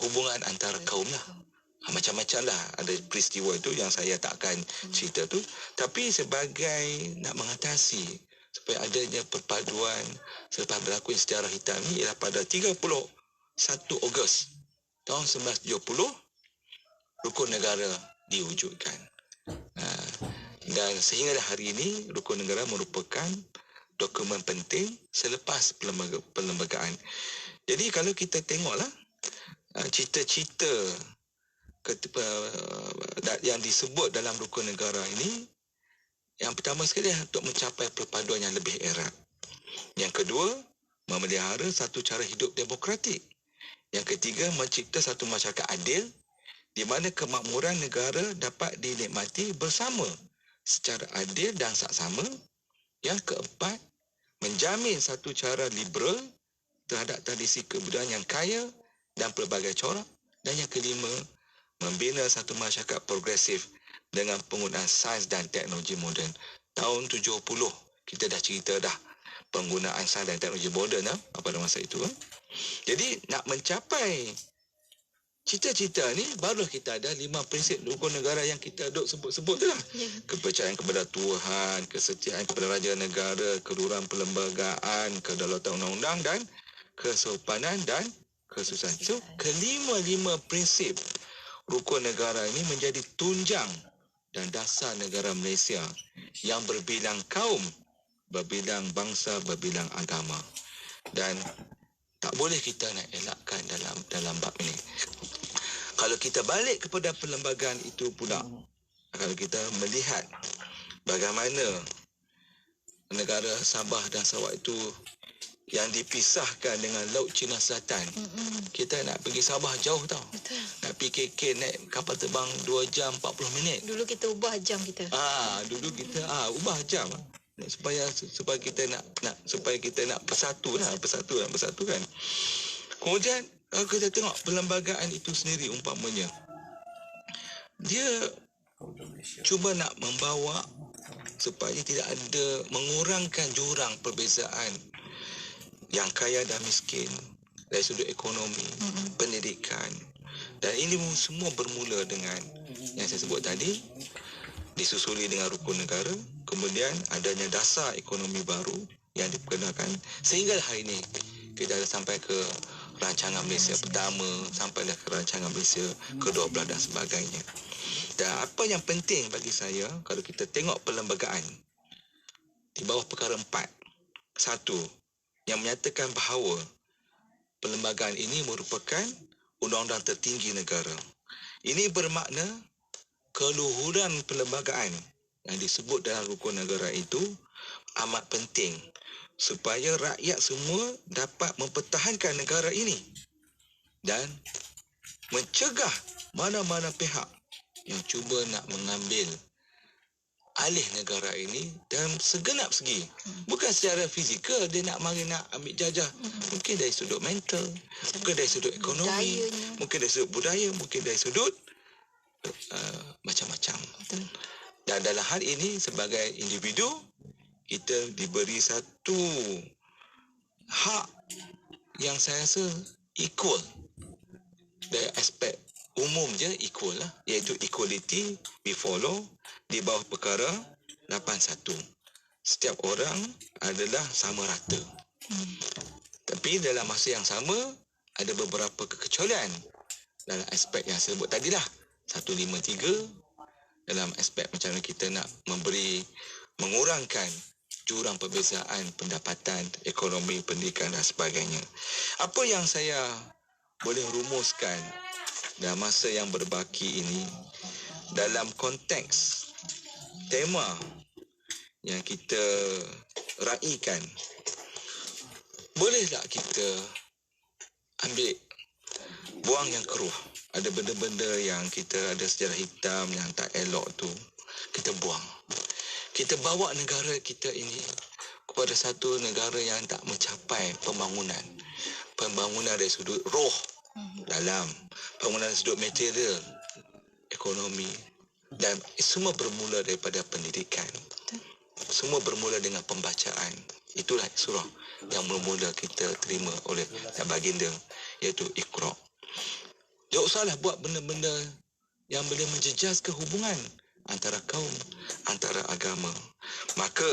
hubungan antara kaum lah. Macam-macam lah ada peristiwa itu yang saya tak akan cerita tu. Tapi sebagai nak mengatasi supaya adanya perpaduan selepas berlaku sejarah hitam ni ialah pada 31 Ogos tahun 1970 rukun negara diwujudkan. Dan sehingga hari ini rukun negara merupakan dokumen penting selepas perlembagaan. Jadi kalau kita tengoklah cita-cita yang disebut dalam rukun negara ini, yang pertama sekali untuk mencapai perpaduan yang lebih erat. Yang kedua, memelihara satu cara hidup demokratik. Yang ketiga, mencipta satu masyarakat adil di mana kemakmuran negara dapat dinikmati bersama secara adil dan saksama. Yang keempat, menjamin satu cara liberal terhadap tradisi kebudayaan yang kaya dan pelbagai corak. Dan yang kelima, membina satu masyarakat progresif dengan penggunaan sains dan teknologi moden. Tahun 70, kita dah cerita dah penggunaan sains dan teknologi moden pada masa itu. Jadi, nak mencapai cita-cita ni, barulah kita ada 5 prinsip rukun negara yang kita duk sebut-sebut tu lah. Kepercayaan kepada Tuhan, kesetiaan kepada raja negara, keluhuran perlembagaan, kedaulatan undang-undang dan kesopanan dan kesusahan. So, kelima-lima prinsip rukun negara ini menjadi tunjang dan dasar negara Malaysia yang berbilang kaum, berbilang bangsa, berbilang agama. Dan tak boleh kita nak elakkan dalam bab ini. Kalau kita balik kepada perlembagaan itu pula, kalau kita melihat bagaimana negara Sabah dan Sarawak itu yang dipisahkan dengan Laut Cina Selatan. Kita nak pergi Sabah jauh tau.
Betul.
Nak pergi KK naik kapal terbang 2 jam 40 minit.
Dulu kita ubah jam kita.
Dulu kita ubah jam supaya kita nak bersatu kan. Kemudian kalau kita tengok perlembagaan itu sendiri umpamanya, dia cuba nak membawa supaya tidak ada mengurangkan jurang perbezaan yang kaya dan miskin dari sudut ekonomi, pendidikan. Dan ini semua bermula dengan yang saya sebut tadi, disusuli dengan rukun negara, kemudian adanya dasar ekonomi baru yang diperkenalkan, sehingga hari ini kita dah sampai ke rancangan Malaysia pertama, sampailah ke rancangan Malaysia ke-12 dan sebagainya. Dan apa yang penting bagi saya, kalau kita tengok perlembagaan di bawah perkara 4, satu, yang menyatakan bahawa perlembagaan ini merupakan undang-undang tertinggi negara. Ini bermakna keluhuran perlembagaan yang disebut dalam rukun negara itu amat penting supaya rakyat semua dapat mempertahankan negara ini dan mencegah mana-mana pihak yang cuba nak mengambil alih negara ini dalam segenap segi. Bukan secara fizikal dia nak mari nak ambil jajah. Mungkin dari sudut mental, mungkin dari sudut ekonomi, mungkin dari sudut budaya, mungkin dari sudut macam-macam. Dan dalam hal ini sebagai individu kita diberi satu hak yang saya rasa equal. Dari aspek umum je equal lah, iaitu equality before law di bawah perkara 81. Setiap orang adalah sama rata. Tapi dalam masa yang sama ada beberapa kekecualian dalam aspek yang saya sebut tadilah. 153 dalam aspek macam mana kita nak mengurangkan jurang perbezaan pendapatan, ekonomi, pendidikan dan sebagainya. Apa yang saya boleh rumuskan dalam masa yang berbaki ini dalam konteks tema yang kita raikan, boleh tak kita ambil buang yang keruh? Ada benda-benda yang kita ada sejarah hitam yang tak elok tu, kita buang. Kita bawa negara kita ini kepada satu negara yang tak mencapai pembangunan. Pembangunan dari sudut roh dalam, pembangunan dari sudut material, ekonomi. Dan semua bermula daripada pendidikan. Semua bermula dengan pembacaan. Itulah surah yang mula-mula kita terima oleh baginda, iaitu Iqra. Tak usahlah buat benda-benda yang boleh menjejaskan hubungan antara kaum, antara agama. Maka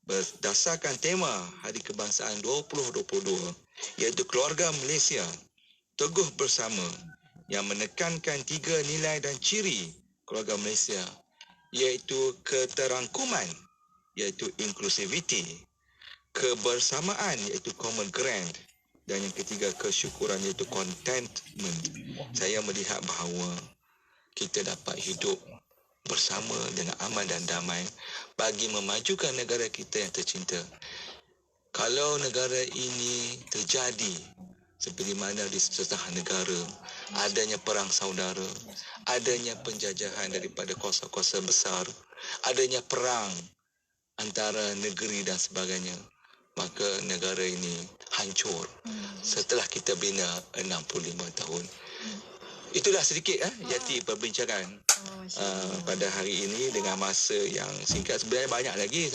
berdasarkan tema Hari Kebangsaan 2022, iaitu Keluarga Malaysia Teguh Bersama, yang menekankan 3 nilai dan ciri keluarga Malaysia, iaitu keterangkuman, iaitu inclusivity, kebersamaan, iaitu common ground, dan yang ketiga kesyukuran, iaitu contentment. Saya melihat bahawa kita dapat hidup bersama dengan aman dan damai bagi memajukan negara kita yang tercinta. Kalau negara ini terjadi seperti mana di setengah negara, adanya perang saudara, adanya penjajahan daripada kuasa-kuasa besar, adanya perang antara negeri dan sebagainya, maka negara ini hancur setelah kita bina 65 tahun. Itulah sedikit Yati perbincangan pada hari ini dengan masa yang singkat. Sebenarnya banyak lagi